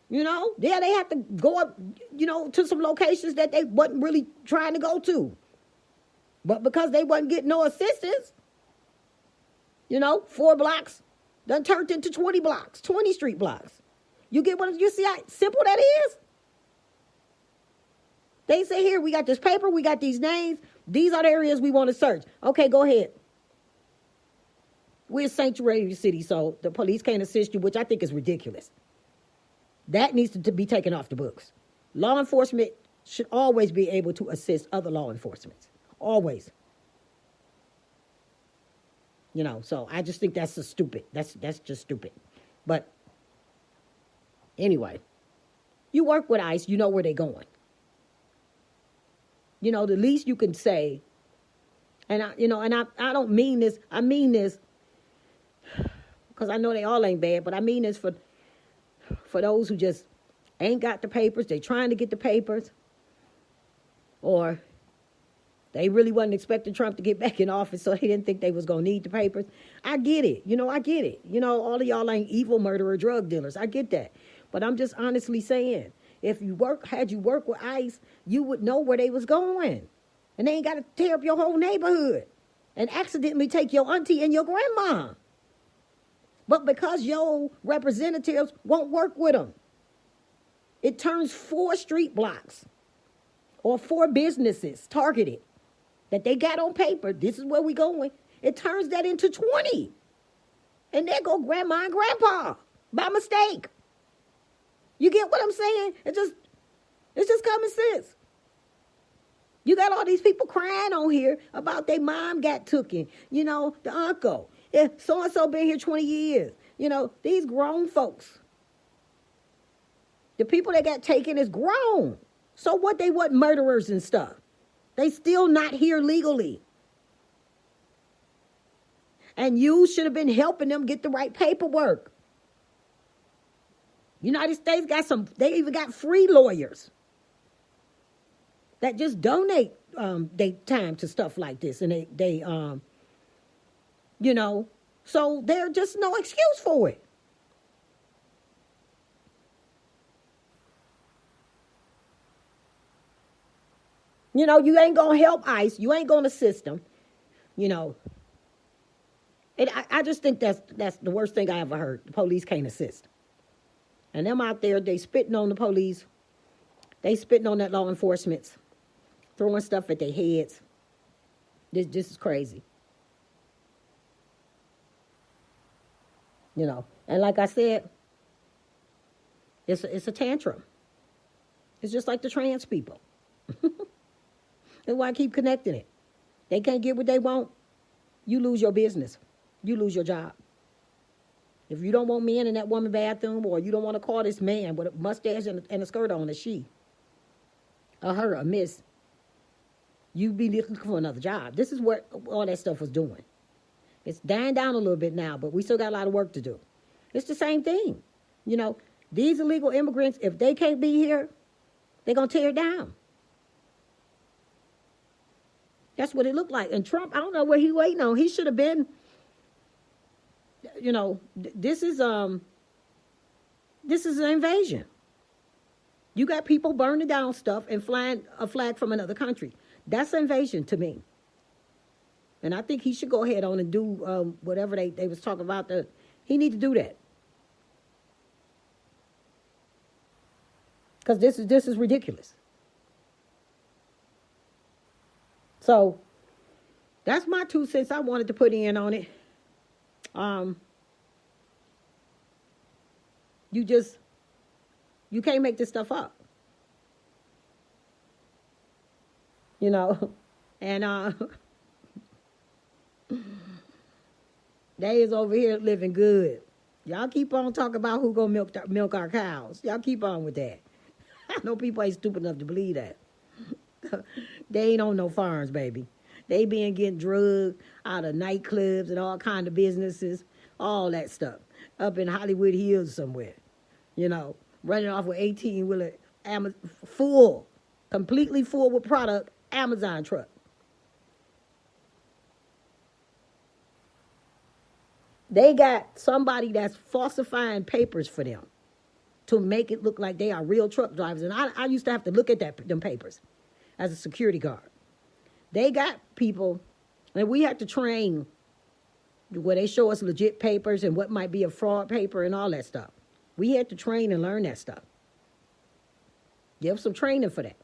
A: Yeah, they have to go up, to some locations that they wasn't really trying to go to. But because they wasn't getting no assistance, 4 blocks done turned into 20 blocks, 20 street blocks. You see how simple that is? They say, here, we got this paper, we got these names, these are the areas we want to search. Okay, go ahead. We're a sanctuary city, so the police can't assist you, which I think is ridiculous. That needs to be taken off the books. Law enforcement should always be able to assist other law enforcement. Always. So I just think that's stupid. That's just stupid. But anyway, you work with ICE, you know where they're going. The least you can say, and I don't mean this, I mean this because I know they all ain't bad, but I mean this for those who just ain't got the papers, they trying to get the papers, or they really wasn't expecting Trump to get back in office, so they didn't think they was going to need the papers. I get it. I get it. All of y'all ain't evil murderer drug dealers. I get that. But I'm just honestly saying, if you had you work with ICE, you would know where they was going. And they ain't got to tear up your whole neighborhood and accidentally take your auntie and your grandma. But because your representatives won't work with them, it turns 4 street blocks or 4 businesses targeted that they got on paper. This is where we going. It turns that into 20. And there go grandma and grandpa by mistake. You get what I'm saying? It's just common sense. You got all these people crying on here about their mom got taken, the uncle. Yeah, so-and-so been here 20 years. These grown folks. The people that got taken is grown. So what, they wasn't murderers and stuff. They still not here legally. And you should have been helping them get the right paperwork. United States they even got free lawyers that just donate their time to stuff like this. And they so there's just no excuse for it. You ain't going to help ICE. You ain't going to assist them. I just think that's the worst thing I ever heard. The police can't assist. And them out there, they spitting on the police. They spitting on that law enforcement, throwing stuff at their heads. This is crazy. And like I said, it's a tantrum. It's just like the trans people. That's why I keep connecting it. They can't get what they want. You lose your business. You lose your job. If you don't want men in that woman's bathroom, or you don't want to call this man with a mustache and a skirt on a she, or her, a miss, you be looking for another job. This is what all that stuff was doing. It's dying down a little bit now, but we still got a lot of work to do. It's the same thing. These illegal immigrants, if they can't be here, they're going to tear it down. That's what it looked like. And Trump, I don't know what he waiting on. He should have been, this is an invasion. You got people burning down stuff and flying a flag from another country. That's invasion to me. And I think he should go ahead on and do whatever they was talking about. He need to do that. Because this is ridiculous. So that's my 2 cents I wanted to put in on it. You can't make this stuff up. And they is over here living good. Y'all keep on talking about who gonna milk our cows. Y'all keep on with that. I know people ain't stupid enough to believe that. They ain't on no farms, baby. They getting drugged out of nightclubs and all kind of businesses, all that stuff, up in Hollywood Hills somewhere. Running off with 18-wheeler, full, completely full with product, Amazon truck. They got somebody that's falsifying papers for them to make it look like they are real truck drivers. And I used to have to look at them papers as a security guard. They got people, and we have to train where they show us legit papers and what might be a fraud paper and all that stuff. We had to train and learn that stuff. Give some training for that.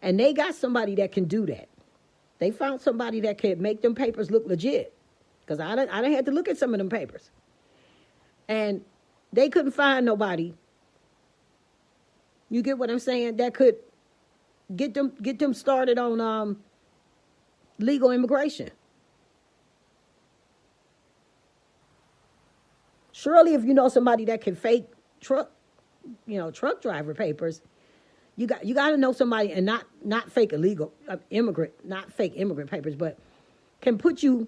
A: And they got somebody that can do that. They found somebody that can make them papers look legit. Because I done had to look at some of them papers. And they couldn't find nobody. You get what I'm saying? That could get them started on legal immigration. Surely if you know somebody that can fake truck driver papers, you got to know somebody, and not fake illegal immigrant, not fake immigrant papers, but can put you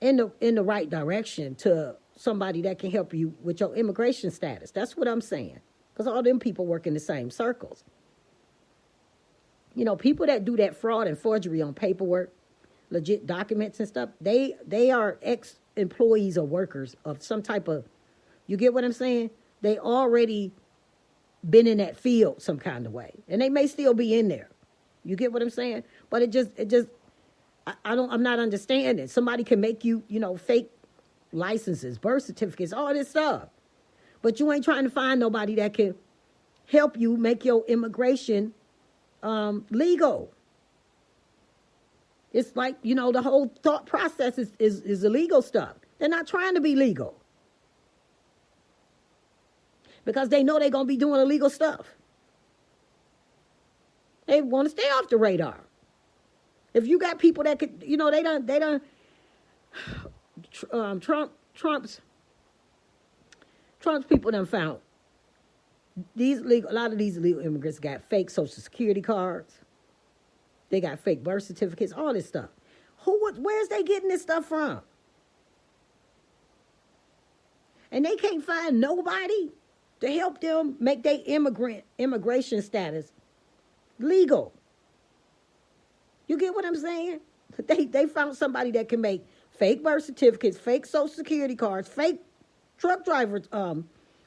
A: in the right direction to somebody that can help you with your immigration status. That's what I'm saying. Because all them people work in the same circles. People that do that fraud and forgery on paperwork, legit documents and stuff, they are ex-employees or workers of some type of, you get what I'm saying? They already been in that field some kind of way. And they may still be in there. You get what I'm saying? But it just I'm not understanding. Somebody can make you, fake licenses, birth certificates, all this stuff. But you ain't trying to find nobody that can help you make your immigration legal. It's like, the whole thought process is illegal stuff. They're not trying to be legal. Because they know they're going to be doing illegal stuff. They want to stay off the radar. If you got people that could, Trump's people done found a lot of these illegal immigrants got fake Social Security cards. They got fake birth certificates, all this stuff. Where's they getting this stuff from? And they can't find nobody to help them make their immigration status legal. You get what I'm saying? They found somebody that can make fake birth certificates, fake social security cards, fake truck driver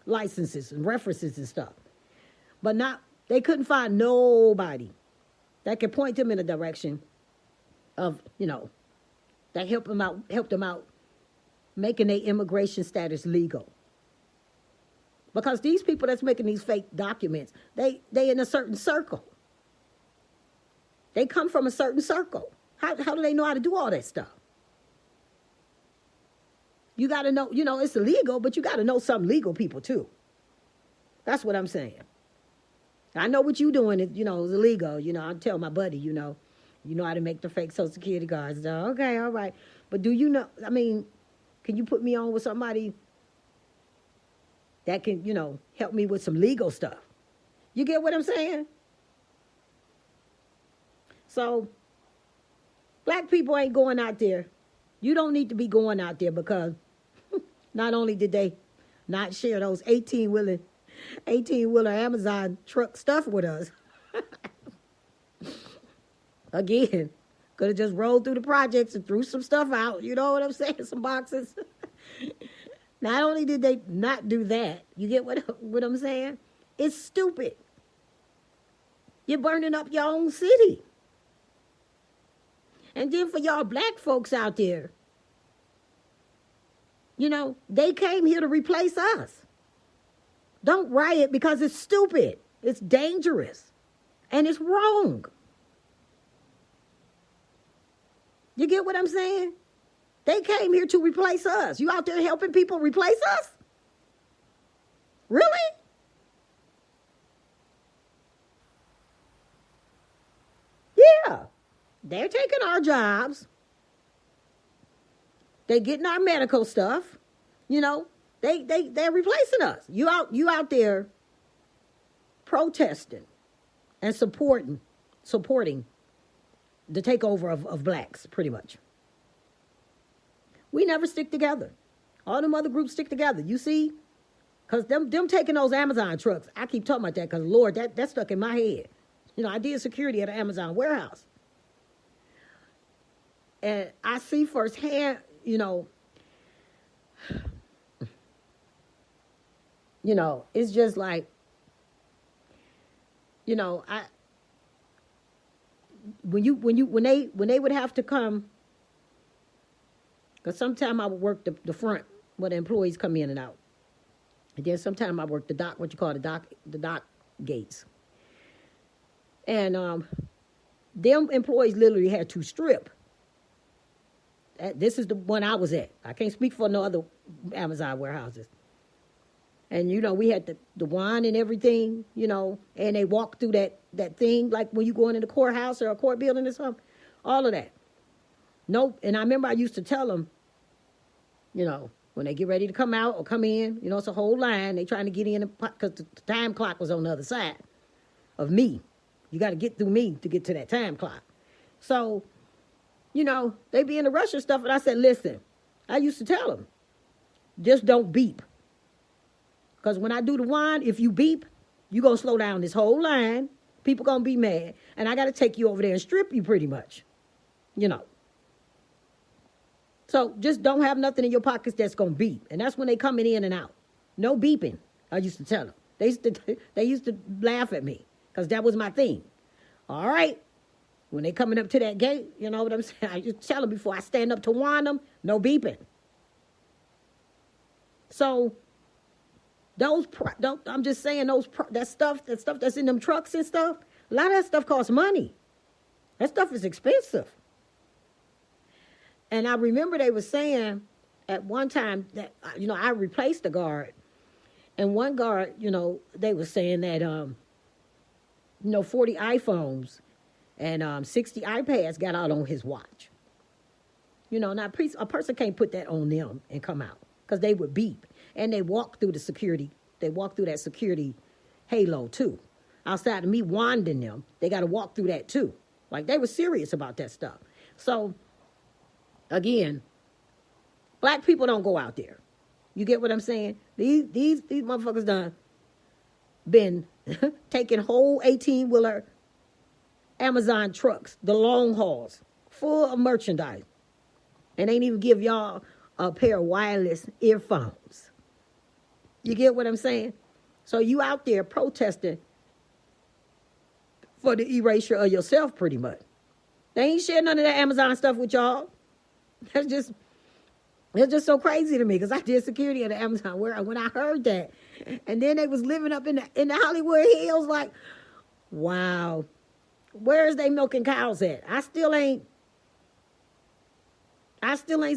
A: licenses and references and stuff. But they couldn't find nobody that could point them in a direction of, that helped them out making their immigration status legal. Because these people that's making these fake documents, they in a certain circle. They come from a certain circle. How do they know how to do all that stuff? You got to know, it's illegal, but you got to know some legal people too. That's what I'm saying. I know what you doing is, is illegal. I tell my buddy, you know how to make the fake social security cards. So, okay, all right. But do you know, can you put me on with somebody that can, help me with some legal stuff? You get what I'm saying? So, black people ain't going out there. You don't need to be going out there because not only did they not share those 18-wheeler Amazon truck stuff with us, again, could have just rolled through the projects and threw some stuff out. You know what I'm saying? Some boxes. Not only did they not do that, you get what I'm saying? It's stupid. You're burning up your own city. And then for y'all black folks out there, they came here to replace us. Don't riot because it's stupid. It's dangerous. And it's wrong. You get what I'm saying? They came here to replace us. You out there helping people replace us? Really? Yeah. They're taking our jobs. They're getting our medical stuff. They're replacing us. You out there protesting and supporting the takeover of blacks, pretty much. We never stick together. All them other groups stick together. You see? Because them taking those Amazon trucks, I keep talking about that because, Lord, that stuck in my head. I did security at an Amazon warehouse. And I see firsthand, it's just like, when they would have to come, because sometimes I would work the front where the employees come in and out. And then sometimes I work the dock, the dock gates. And them employees literally had to strip. This is the one I was at. I can't speak for no other Amazon warehouses. And, we had the wine and everything, and they walked through that thing, like when you go into the courthouse or a court building or something, all of that. Nope. And I remember I used to tell them, when they get ready to come out or come in, it's a whole line. They trying to get in because the time clock was on the other side of me. You got to get through me to get to that time clock. So, they be in the rush and stuff. And I said, listen, I used to tell them, just don't beep. Because when I do the wine, if you beep, you're going to slow down this whole line. People going to be mad. And I got to take you over there and strip you pretty much. So just don't have nothing in your pockets that's going to beep. And that's when they coming in and out. No beeping, I used to tell them. They used to laugh at me because that was my thing. All right. When they coming up to that gate, you know what I'm saying? I just tell them before I stand up to warn them, no beeping. So I'm just saying that stuff that's in them trucks and stuff, a lot of that stuff costs money. That stuff is expensive. And I remember they were saying at one time that, I replaced the guard. And one guard, they were saying that, 40 iPhones and 60 iPads got out on his watch. Now a person can't put that on them and come out because they would beep. And they walk through that security halo too. Outside of me wanding them, they got to walk through that too. Like they were serious about that stuff. So Again, black people don't go out there. You get what I'm saying? These motherfuckers done been taking whole 18-wheeler Amazon trucks, the long hauls, full of merchandise, and ain't even give y'all a pair of wireless earphones. You get what I'm saying? So you out there protesting for the erasure of yourself, pretty much. They ain't sharing none of that Amazon stuff with y'all. It's just so crazy to me, because I did security at the Amazon warehouse when I heard that. And then they was living up in the Hollywood Hills, like, wow, where is they milking cows at? I still ain't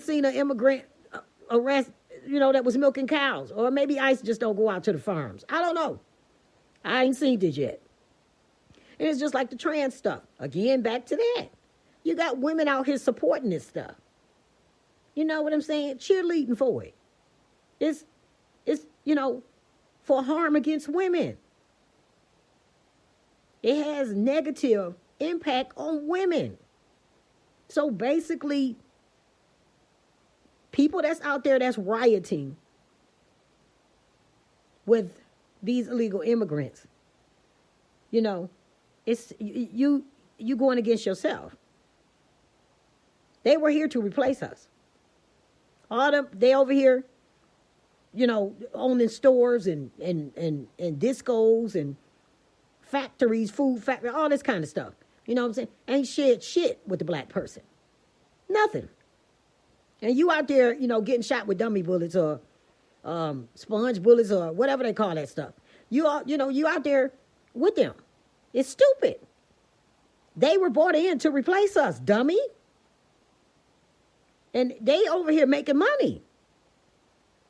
A: seen an immigrant arrest, that was milking cows. Or maybe ICE just don't go out to the farms. I don't know. I ain't seen it yet. And it's just like the trans stuff. Again, back to that. You got women out here supporting this stuff. You know what I'm saying? Cheerleading for it. It's for harm against women. It has negative impact on women. So basically, people that's out there that's rioting with these illegal immigrants, it's you going against yourself. They were here to replace us. They over here, owning stores and discos and factories, food factory, all this kind of stuff. You know what I'm saying? Ain't shared shit with the black person. Nothing. And you out there, getting shot with dummy bullets or sponge bullets or whatever they call that stuff. You out there with them. It's stupid. They were brought in to replace us, dummy. And they over here making money.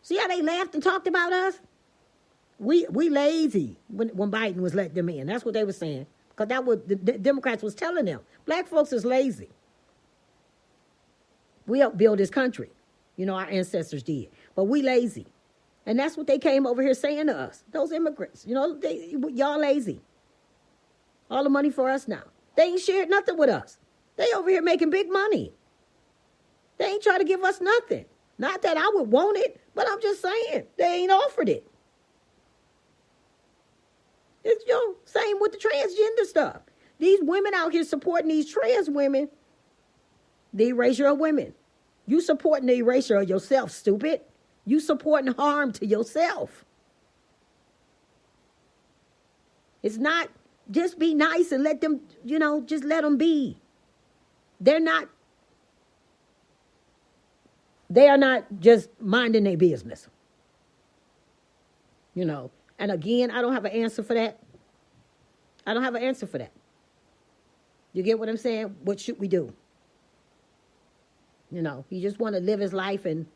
A: See how they laughed and talked about us? We lazy when Biden was letting them in. That's what they were saying. Because that was the Democrats was telling them. Black folks is lazy. We helped build this country. Our ancestors did. But we lazy. And that's what they came over here saying to us. Those immigrants. Y'all lazy. All the money for us now. They ain't shared nothing with us. They over here making big money. They ain't trying to give us nothing. Not that I would want it, but I'm just saying, they ain't offered it. It's, same with the transgender stuff. These women out here supporting these trans women, the erasure of women. You supporting the erasure of yourself, stupid. You supporting harm to yourself. It's not just be nice and let them, just let them be. They are not just minding their business. And again, I don't have an answer for that. You get what I'm saying? What should we do? He just want to live his life and,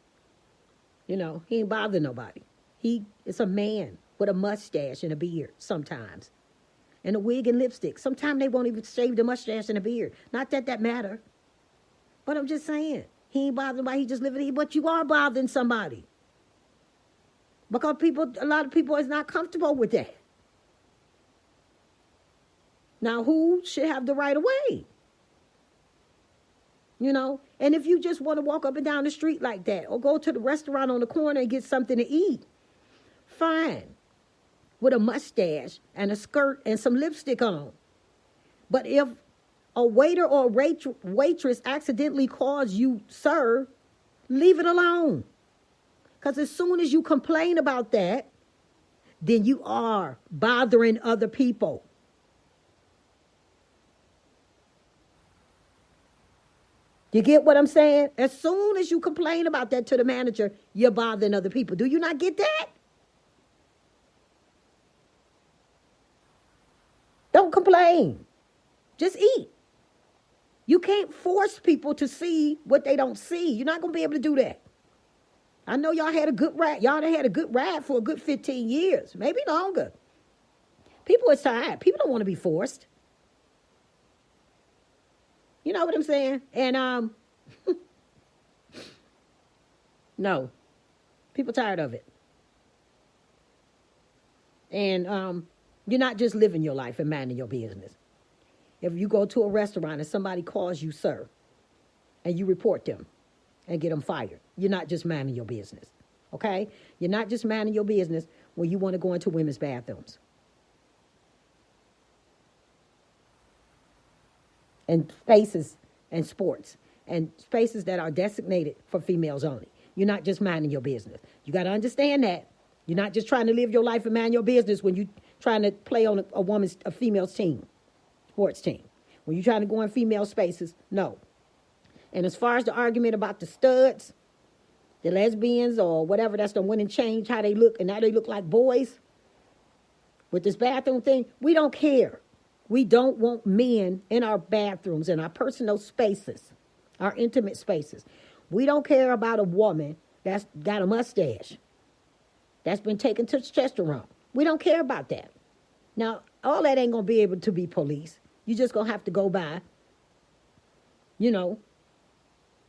A: he ain't bother nobody. He is a man with a mustache and a beard sometimes. And a wig and lipstick. Sometimes they won't even shave the mustache and the beard. Not that matter. But I'm just saying. He ain't bothering nobody. He just living here. But you are bothering somebody. Because a lot of people is not comfortable with that. Now, who should have the right of way? And if you just want to walk up and down the street like that, or go to the restaurant on the corner and get something to eat, fine. With a mustache and a skirt and some lipstick on. But if a waiter or a waitress accidentally calls you sir, leave it alone. Because as soon as you complain about that, then you are bothering other people. You get what I'm saying? As soon as you complain about that to the manager, you're bothering other people. Do you not get that? Don't complain. Just eat. You can't force people to see what they don't see. You're not going to be able to do that. I know y'all had a good ride. Y'all done had a good ride for a good 15 years, maybe longer. People are tired. People don't want to be forced. You know what I'm saying? And no, people tired of it. And you're not just living your life and minding your business. If you go to a restaurant and somebody calls you sir, and you report them, and get them fired. You're not just minding your business. Okay? You're not just minding your business when you want to go into women's bathrooms and spaces and sports and spaces that are designated for females only. You're not just minding your business. You got to understand that. You're not just trying to live your life and mind your business when you're trying to play on a female's team, sports team. When you're trying to go in female spaces, no. And as far as the argument about the studs, the lesbians or whatever that's the one and change how they look and now they look like boys with this bathroom thing, we don't care. We don't want men in our bathrooms, in our personal spaces, our intimate spaces. We don't care about a woman that's got a mustache, that's been taken to testosterone. We don't care about that. Now, all that ain't going to be able to be police. You just going to have to go by,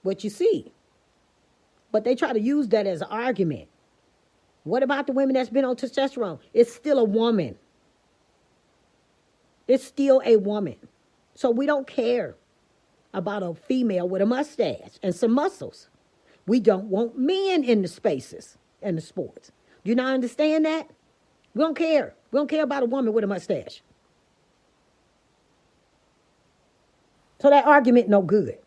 A: what you see. But they try to use that as an argument. What about the women that's been on testosterone? It's still a woman. It's still a woman. So we don't care about a female with a mustache and some muscles. We don't want men in the spaces and the sports. Do you not understand that? We don't care. We don't care about a woman with a mustache. So that argument no good.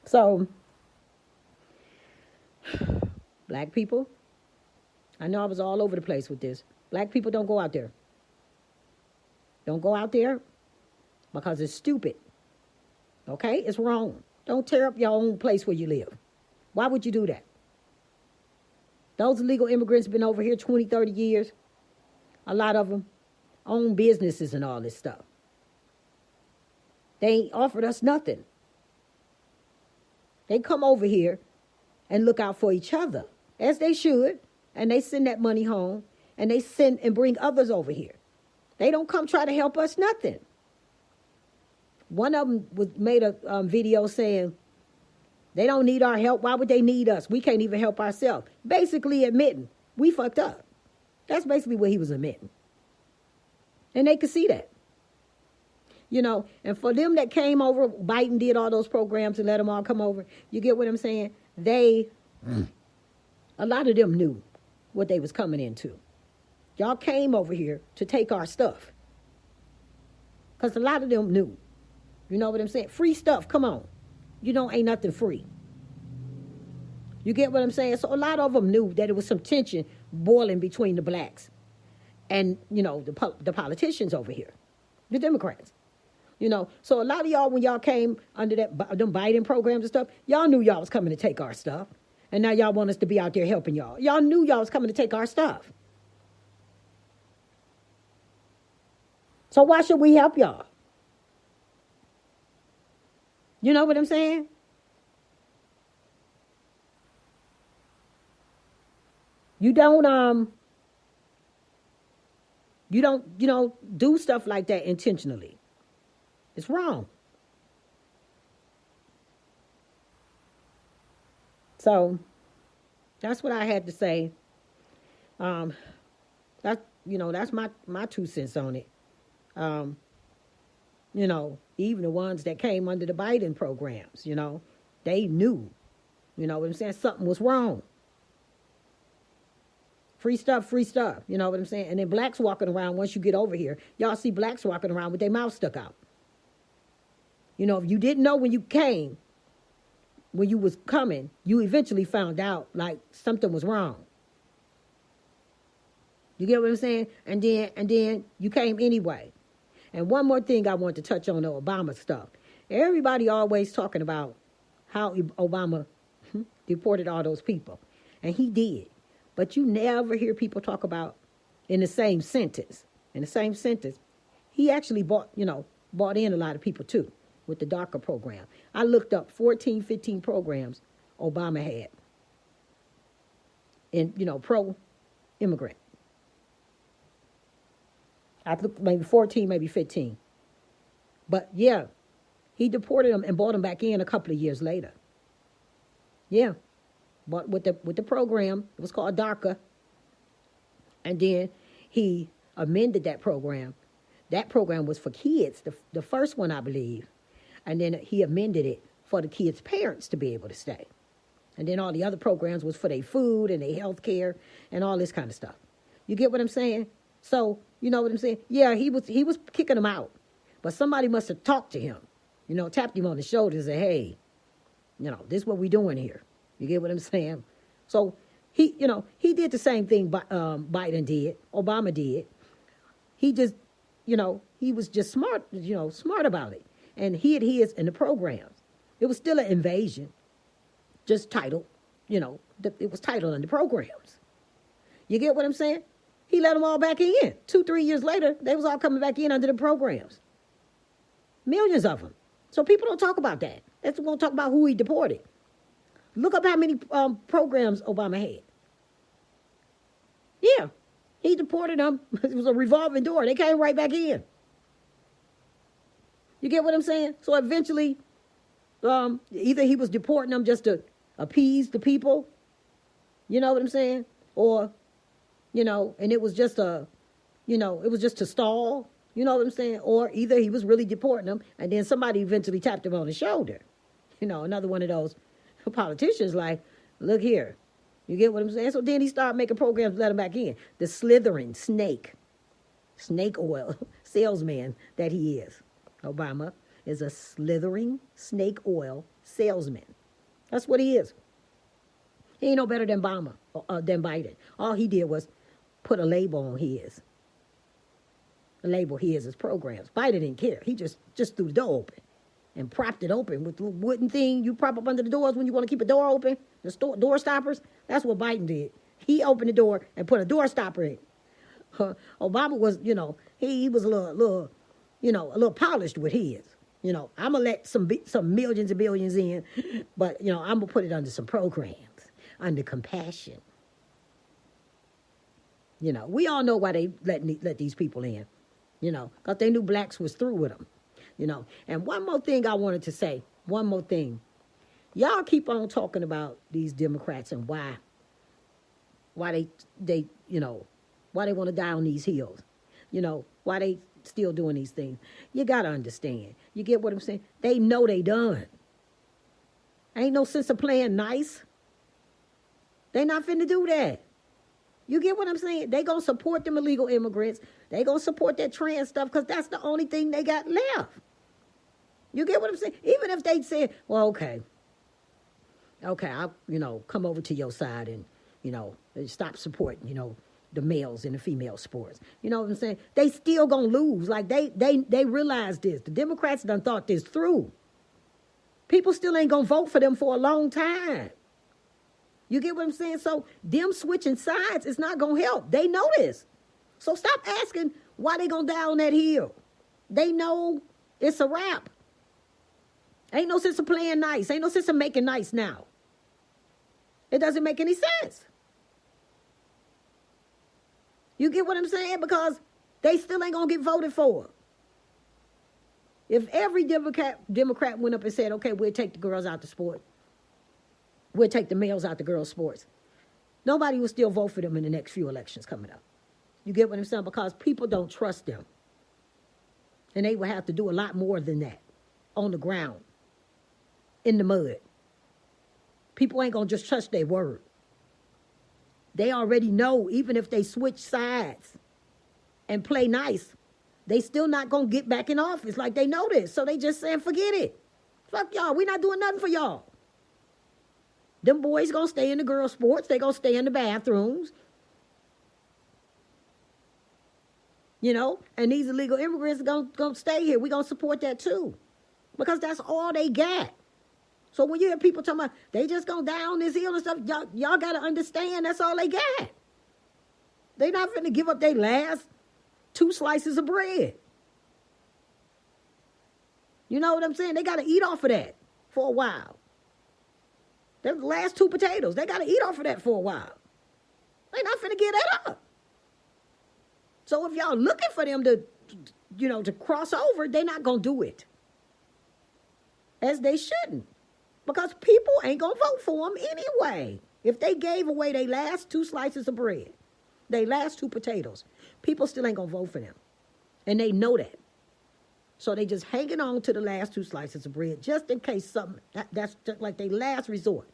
A: So, black people, I know I was all over the place with this. Black people don't go out there. Don't go out there because it's stupid. Okay? It's wrong. Don't tear up your own place where you live. Why would you do that? Those illegal immigrants been over here 20, 30 years. A lot of them own businesses and all this stuff. They ain't offered us nothing. They come over here and look out for each other, as they should, and they send that money home, and they send and bring others over here. They don't come try to help us nothing. One of them made a video saying, they don't need our help. Why would they need us? We can't even help ourselves. Basically admitting, we fucked up. That's basically what he was admitting. And they could see that. And for them that came over, Biden did all those programs and let them all come over. You get what I'm saying? A lot of them knew what they was coming into. Y'all came over here to take our stuff. Because a lot of them knew. You know what I'm saying? Free stuff, come on. Ain't nothing free. You get what I'm saying? So a lot of them knew that there was some tension boiling between the blacks and, the politicians over here, the Democrats. So a lot of y'all, when y'all came under them Biden programs and stuff, y'all knew y'all was coming to take our stuff. And now y'all want us to be out there helping y'all. Y'all knew y'all was coming to take our stuff. So why should we help y'all? You know what I'm saying? You don't do stuff like that intentionally. It's wrong. So that's what I had to say. That's my 2 cents on it. Even the ones that came under the Biden programs, they knew, what I'm saying, something was wrong. Free stuff, you know what I'm saying? And then blacks walking around, once you get over here, y'all see blacks walking around with their mouth stuck out. If you didn't know when you came, when you was coming, you eventually found out like something was wrong. You get what I'm saying? And then you came anyway. And one more thing I want to touch on the Obama stuff. Everybody always talking about how Obama deported all those people. And he did. But you never hear people talk about in the same sentence. He actually bought in a lot of people too with the DACA program. I looked up 14, 15 programs Obama had in, pro-immigrant. I looked maybe 14, maybe 15. But yeah, he deported them and brought them back in a couple of years later. Yeah. But with the program, it was called DACA. And then he amended that program That program was for kids, the first one, I believe. And then he amended it for the kids' parents to be able to stay. And then all the other programs was for their food and their health care and all this kind of stuff. You get what I'm saying? So, you know what I'm saying? Yeah, he was kicking them out. But somebody must have talked to him, tapped him on the shoulder and said, hey, this is what we doing here. You get what I'm saying? So he did the same thing Biden did, Obama did. He just, he was just smart about it. And he hid his in the programs. It was still an invasion, just titled, it was titled in the programs. You get what I'm saying? He let them all back in. 2-3 years later, they was all coming back in under the programs. Millions of them. So people don't talk about that. That's going to talk about who he deported. Look up how many programs Obama had. Yeah, he deported them. It was a revolving door. They came right back in. You get what I'm saying? So eventually, either he was deporting them just to appease the people. You know what I'm saying? Or, and it was just it was just to stall. You know what I'm saying? Or either he was really deporting them, and then somebody eventually tapped him on the shoulder. Another one of those politicians like, look here. You get what I'm saying? So then he started making programs to let him back in. The slithering snake oil salesman that he is. Obama is a slithering snake oil salesman. That's what he is. He ain't no better than Biden. All he did was put a label on his. The label his programs. Biden didn't care. He just threw the door open and propped it open with the wooden thing you prop up under the doors when you want to keep a door open. The door stoppers. That's what Biden did. He opened the door and put a door stopper in. Obama was, he was a little polished with his. I'm gonna let some millions and billions in, but I'm gonna put it under some programs, under compassion. We all know why they let these people in, because they knew blacks was through with them, And one more thing I wanted to say, one more thing. Y'all keep on talking about these Democrats and why they why they want to die on these hills, why they still doing these things. You got to understand. You get what I'm saying? They know they done. Ain't no sense of playing nice. They not finna do that. You get what I'm saying? They gonna support them illegal immigrants. They gonna support that trans stuff because that's the only thing they got left. You get what I'm saying? Even if they said, well, okay, I'll, come over to your side and, stop supporting, the males and the female sports. You know what I'm saying? They still gonna lose. Like they realize this. The Democrats done thought this through. People still ain't gonna vote for them for a long time. You get what I'm saying? So them switching sides is not gonna help. They know this. So stop asking why they gonna die on that hill. They know it's a wrap. Ain't no sense of playing nice. Ain't no sense of making nice now. It doesn't make any sense. You get what I'm saying? Because they still ain't going to get voted for. If every Democrat went up and said, okay, we'll take the girls out the sport. We'll take the males out the girls' sports. Nobody will still vote for them in the next few elections coming up. You get what I'm saying? Because people don't trust them. And they will have to do a lot more than that on the ground, in the mud. People ain't going to just trust their word. They already know, even if they switch sides and play nice, they still not going to get back in office. Like, they know this. So they just saying, forget it. Fuck y'all. We not doing nothing for y'all. Them boys going to stay in the girls' sports. They going to stay in the bathrooms. And these illegal immigrants are going to stay here. We going to support that too. Because that's all they got. So when you hear people talking about they just gonna die on this hill and stuff, y'all gotta understand that's all they got. They not finna give up their last 2 slices of bread. You know what I'm saying? They gotta eat off of that for a while. The last 2 potatoes, they gotta eat off of that for a while. They not finna give that up. So if y'all looking for them to cross over, they not gonna do it. As they shouldn't. Because people ain't going to vote for them anyway. If they gave away their last 2 slices of bread, their last 2 potatoes, people still ain't going to vote for them. And they know that. So they just hanging on to the last 2 slices of bread just in case something, that's just like their last resort.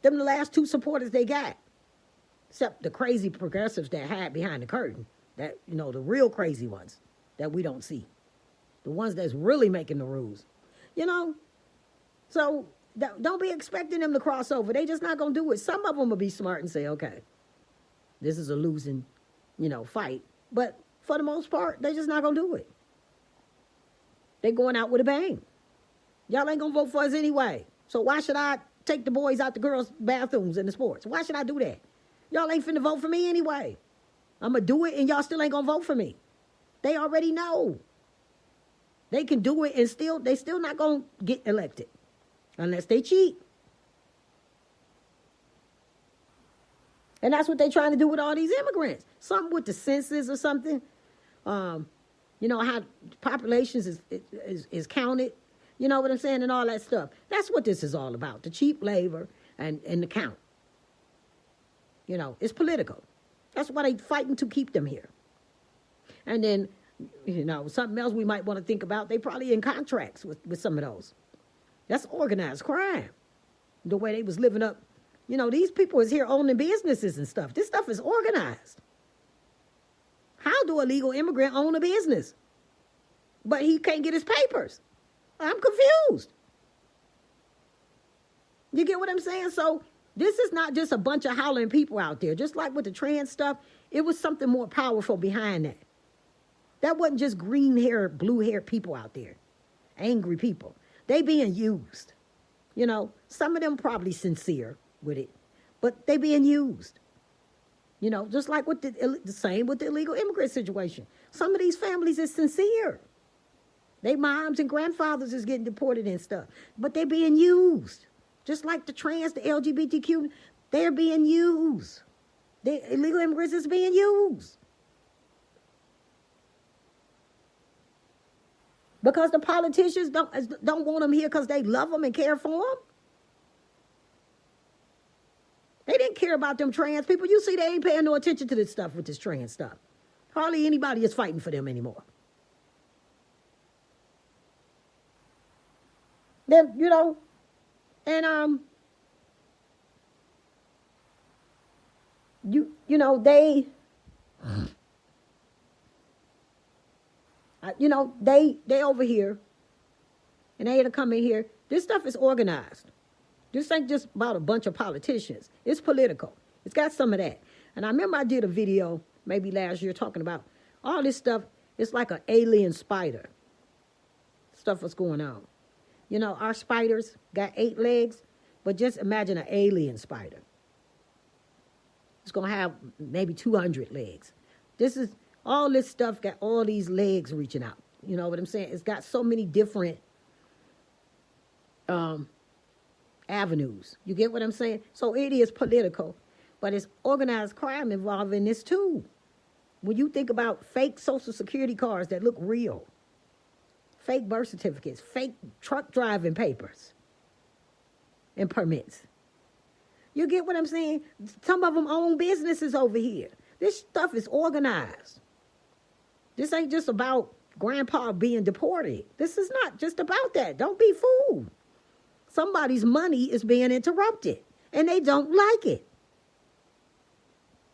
A: Them the last 2 supporters they got. Except the crazy progressives that hide behind the curtain. That, the real crazy ones that we don't see. The ones that's really making the rules. So don't be expecting them to cross over. They just not going to do it. Some of them will be smart and say, okay, this is a losing, fight. But for the most part, they just not going to do it. They going out with a bang. Y'all ain't going to vote for us anyway. So why should I take the boys out the girls' bathrooms in the sports? Why should I do that? Y'all ain't finna vote for me anyway. I'm going to do it and y'all still ain't going to vote for me. They already know. They can do it and they still not going to get elected. Unless they cheat. And that's what they're trying to do with all these immigrants. Something with the census or something. How populations is counted. You know what I'm saying? And all that stuff. That's what this is all about. The cheap labor and the count. It's political. That's why they're fighting to keep them here. And then, something else we might want to think about. They probably in contracts with some of those. That's organized crime. The way they was living up. These people is here owning businesses and stuff. This stuff is organized. How do a legal immigrant own a business? But he can't get his papers. I'm confused. You get what I'm saying? So this is not just a bunch of hollering people out there. Just like with the trans stuff, it was something more powerful behind that. That wasn't just green-haired, blue-haired people out there. Angry people. They being used. Some of them probably sincere with it. But they being used. Just like with the same with the illegal immigrant situation. Some of these families is sincere. They moms and grandfathers is getting deported and stuff. But they're being used. Just like the trans, the LGBTQ, they're being used. The illegal immigrants is being used. Because the politicians don't want them here because they love them and care for them. They didn't care about them trans people. You see, they ain't paying no attention to this stuff with this trans stuff. Hardly anybody is fighting for them anymore. Then, and they over here, and they had to come in here. This stuff is organized. This ain't just about a bunch of politicians. It's political. It's got some of that. And I remember I did a video maybe last year talking about all this stuff. It's like an alien spider. Stuff was going on. Our spiders got 8 legs, but just imagine an alien spider. It's going to have maybe 200 legs. All this stuff got all these legs reaching out. You know what I'm saying? It's got so many different avenues. You get what I'm saying? So it is political, but it's organized crime involved in this too. When you think about fake Social Security cards that look real, fake birth certificates, fake truck driving papers and permits. You get what I'm saying? Some of them own businesses over here. This stuff is organized. This ain't just about grandpa being deported. This is not just about that. Don't be fooled. Somebody's money is being interrupted, and they don't like it.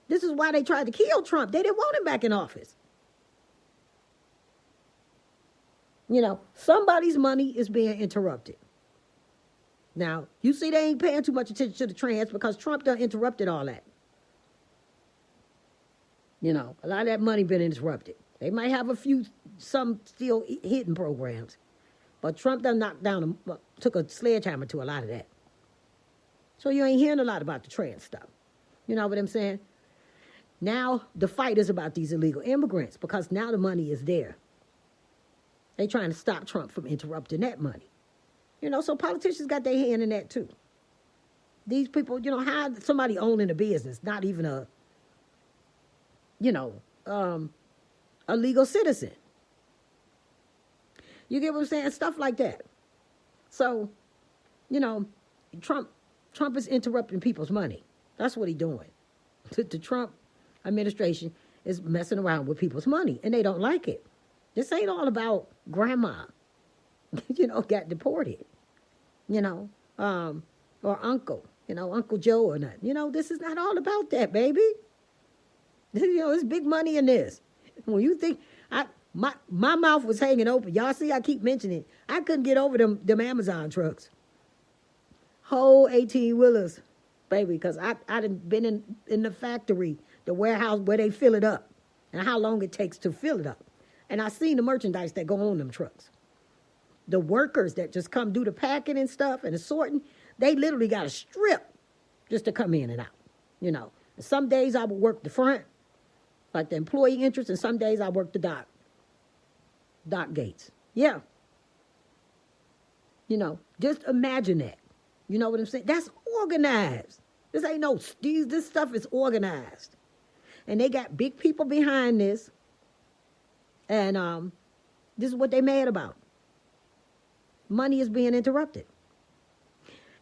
A: This is why they tried to kill Trump. They didn't want him back in office. Somebody's money is being interrupted. Now, you see they ain't paying too much attention to the trans because Trump done interrupted all that. A lot of that money been interrupted. They might have some still hidden programs. But Trump done knocked down, took a sledgehammer to a lot of that. So you ain't hearing a lot about the trans stuff. You know what I'm saying? Now the fight is about these illegal immigrants because now the money is there. They trying to stop Trump from interrupting that money. So politicians got their hand in that too. These people, how somebody owning a business, not even a legal citizen. You get what I'm saying? Stuff like that. So, Trump is interrupting people's money. That's what he's doing. The Trump administration is messing around with people's money, and they don't like it. This ain't all about grandma, got deported, you know, or uncle, Uncle Joe or nothing. This is not all about that, baby. There's big money in this. When you think, my mouth was hanging open. Y'all see, I keep mentioning it. I couldn't get over them Amazon trucks. Whole 18-wheelers, baby, because I done been in the factory, the warehouse where they fill it up, and how long it takes to fill it up. And I seen the merchandise that go on them trucks. The workers that just come do the packing and stuff and the sorting, they literally got a strip just to come in and out, And some days I would work the front, like the employee interest, and some days I work the dock gates. Yeah. Just imagine that. You know what I'm saying? That's organized. This ain't this stuff is organized. And they got big people behind this. And this is what they mad about. Money is being interrupted.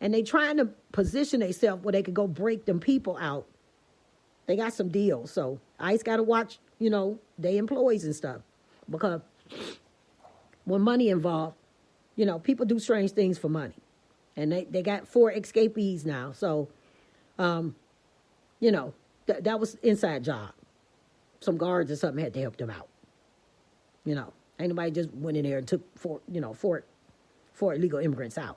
A: And they trying to position themselves where they could go break them people out. They got some deals. So ICE got to watch, their employees and stuff. Because when money involved, people do strange things for money. And they got 4 escapees now. So, that was inside job. Some guards or something had to help them out. Ain't nobody just went in there and took 4 illegal immigrants out.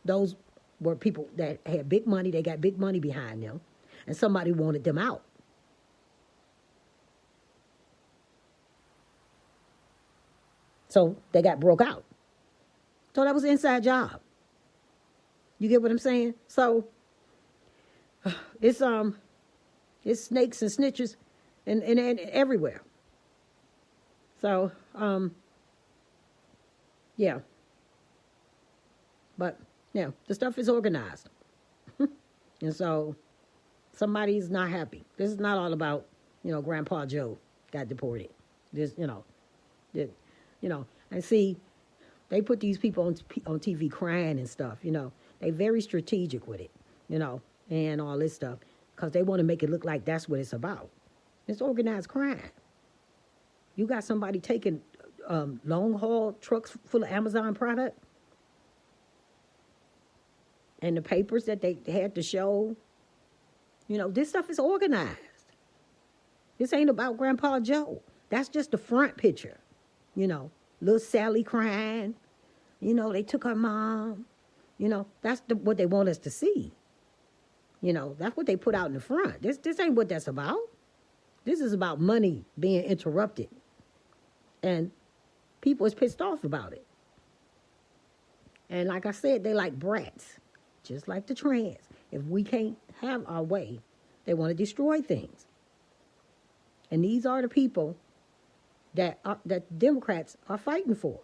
A: Those were people that had big money. They got big money behind them. And somebody wanted them out. So they got broke out. So that was an inside job. You get what I'm saying? So it's snakes and snitches and everywhere. So yeah. But yeah, the stuff is organized. And so somebody's not happy. This is not all about, Grandpa Joe got deported. This, and see, they put these people on TV crying and stuff, They very strategic with it, and all this stuff, because they want to make it look like that's what it's about. It's organized crime. You got somebody taking long haul trucks full of Amazon product, and the papers that they had to show, this stuff is organized. This ain't about Grandpa Joe. That's just the front picture, Little Sally crying, they took her mom. That's what they want us to see. That's what they put out in the front. This ain't what that's about. This is about money being interrupted. And people is pissed off about it. And like I said, they like brats, just like the trans. If we can't have our way, they want to destroy things. And these are the people that Democrats are fighting for.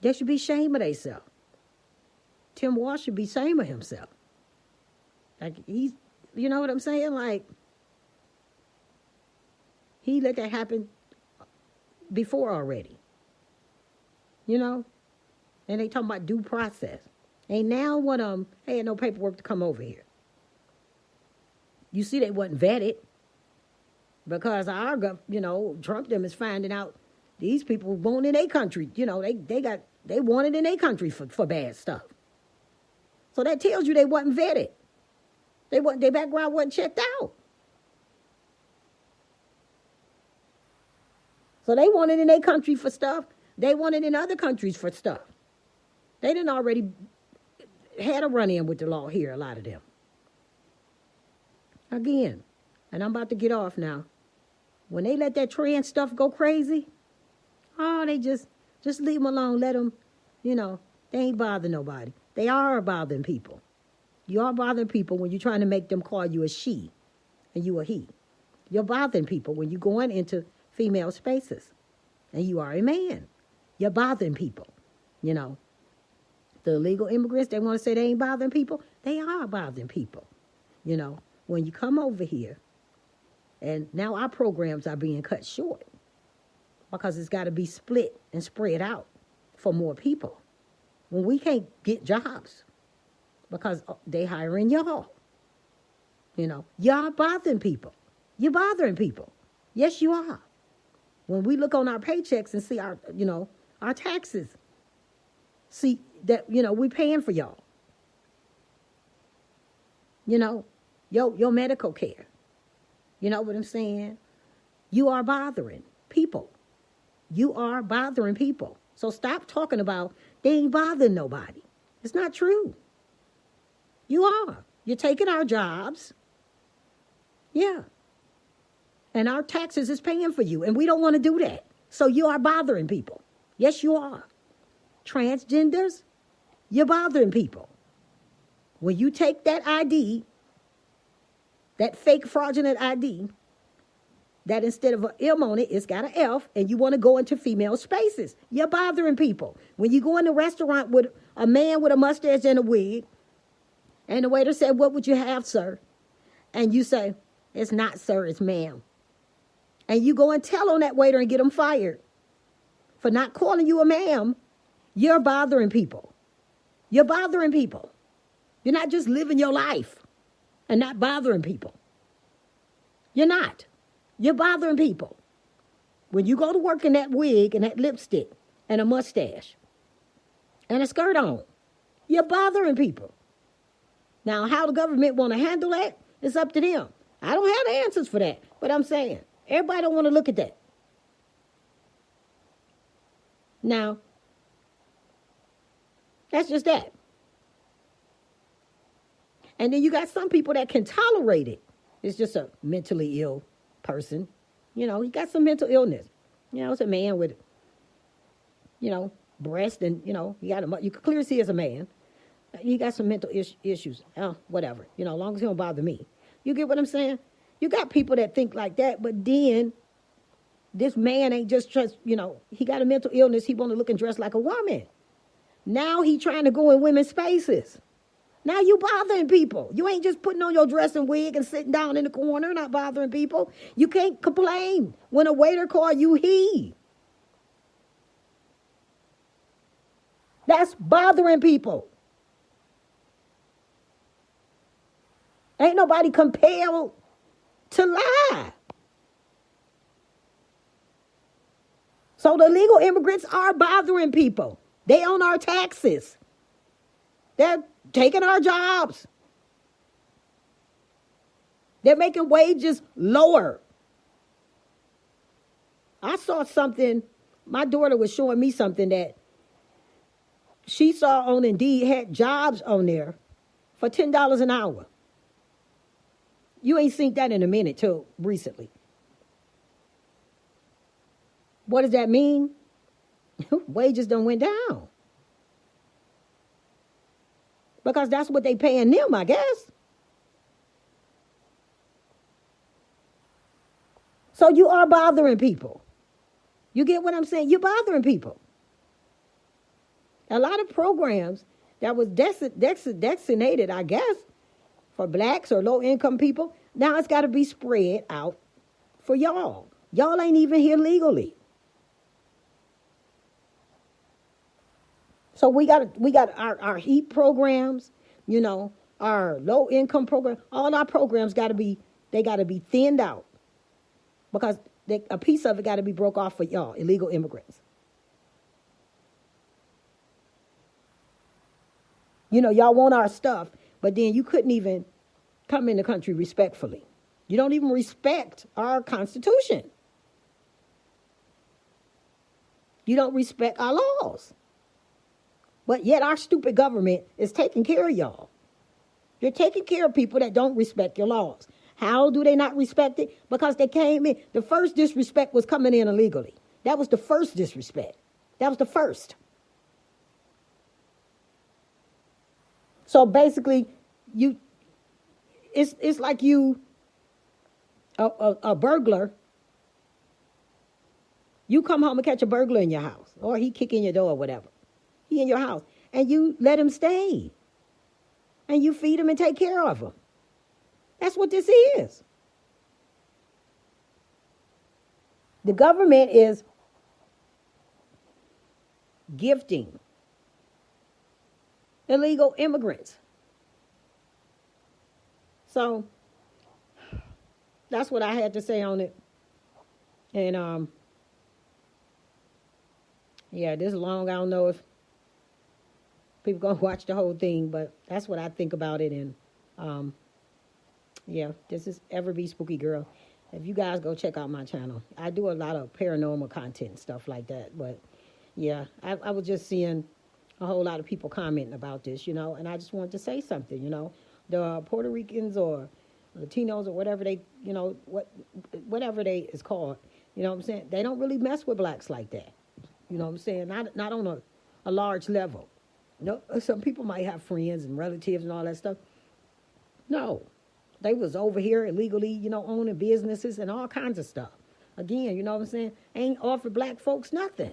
A: They should be ashamed of themselves. Tim Walsh should be ashamed of himself. Like he's, you know what I'm saying? Like he let that happen before already. And they talking about due process. And now what had no paperwork to come over here. You see they wasn't vetted. Because our Trump them is finding out these people born in their country. They wanted in their country for bad stuff. So that tells you they wasn't vetted. Their background wasn't checked out. So they wanted in their country for stuff. They wanted in other countries for stuff. They didn't already had a run-in with the law here, a lot of them. Again, and I'm about to get off now. When they let that trans stuff go crazy, they just leave them alone. Let them, they ain't bothering nobody. They are bothering people. You are bothering people when you're trying to make them call you a she and you a he. You're bothering people when you're going into female spaces and you are a man. You're bothering people, The illegal immigrants, they want to say they ain't bothering people. They are bothering people, When you come over here, and now our programs are being cut short because it's got to be split and spread out for more people. When we can't get jobs because they hiring y'all. Y'all bothering people. You're bothering people. Yes, you are. When we look on our paychecks and see our taxes, see that, we paying for y'all. Your medical care. You know what I'm saying? You are bothering people. You are bothering people. So stop talking about they ain't bothering nobody. It's not true. You are. You're taking our jobs. Yeah. And our taxes is paying for you. And we don't want to do that. So you are bothering people. Yes, you are. Transgenders, you're bothering people. When you take that ID, that fake fraudulent ID, that instead of an M on it, it's got an F, and you want to go into female spaces, you're bothering people. When you go in a restaurant with a man with a mustache and a wig, and the waiter said, "What would you have, sir?" And you say, "It's not sir, it's ma'am." And you go and tell on that waiter and get him fired for not calling you a ma'am, you're bothering people. You're bothering people. You're not just living your life and not bothering people. You're not. You're bothering people. When you go to work in that wig and that lipstick and a mustache and a skirt on, you're bothering people. Now, how the government want to handle that, it's up to them. I don't have the answers for that, but I'm saying everybody don't want to look at that. Now, that's just that. And then you got some people that can tolerate it. It's just a mentally ill person. He got some mental illness. It's a man with, breast and, you can clearly see as a man. He got some mental issues. Whatever. As long as he don't bother me. You get what I'm saying? You got people that think like that, but then this man ain't just he got a mental illness. He want to look and dress like a woman. Now he trying to go in women's spaces. Now you bothering people. You ain't just putting on your dressing wig and sitting down in the corner, not bothering people. You can't complain when a waiter call you he. That's bothering people. Ain't nobody compelled to lie. So the illegal immigrants are bothering people. They own our taxes. They're taking our jobs. They're making wages lower. I saw something, my daughter was showing me something that she saw on Indeed, had jobs on there for $10 an hour. You ain't seen that in a minute till recently. What does that mean? Wages done went down. Because that's what they paying them, I guess. So you are bothering people. You get what I'm saying? You're bothering people. A lot of programs that was designated, I guess, for blacks or low-income people, now it's got to be spread out for y'all. Y'all ain't even here legally. So we got our HEAP programs, our low-income program. All our programs got to be thinned out because a piece of it got to be broke off for y'all, illegal immigrants. Y'all want our stuff, but then you couldn't even come in the country respectfully. You don't even respect our Constitution. You don't respect our laws. But yet our stupid government is taking care of y'all. They're taking care of people that don't respect your laws. How do they not respect it? Because they came in. The first disrespect was coming in illegally. That was the first disrespect. That was the first. So basically, it's like you, a burglar. You come home and catch a burglar in your house, or he kick in your door or whatever. He in your house, and you let him stay, and you feed him and take care of him. That's what this is. The government is gifting illegal immigrants. So that's what I had to say on it. And yeah, this long. I don't know if people gonna watch the whole thing, but that's what I think about it. And um, yeah, this is Ever Be Spooky Girl. If you guys go check out my channel, I do a lot of paranormal content and stuff like that. But yeah, I was just seeing a whole lot of people commenting about this, and I just wanted to say something. The Puerto Ricans or Latinos or whatever whatever they is called, what I'm saying? They don't really mess with blacks like that. You know what I'm saying? Not on a large level. No, some people might have friends and relatives and all that stuff. No, they was over here illegally, owning businesses and all kinds of stuff. Again, you know what I'm saying? Ain't offer black folks nothing.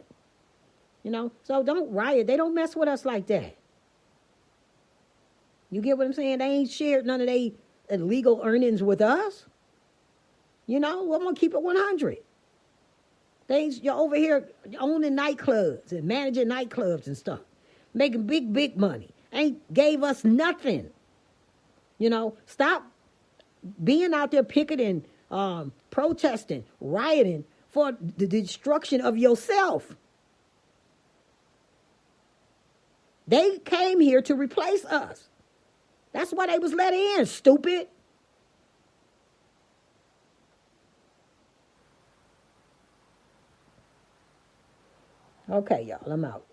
A: So don't riot. They don't mess with us like that. You get what I'm saying? They ain't shared none of their illegal earnings with us. I'm gonna keep it 100. You're over here owning nightclubs and managing nightclubs and stuff, making big money. Ain't gave us nothing. Stop being out there picketing, protesting, rioting for the destruction of yourself. They came here to replace us. That's why they was let in, stupid. Okay, y'all, I'm out.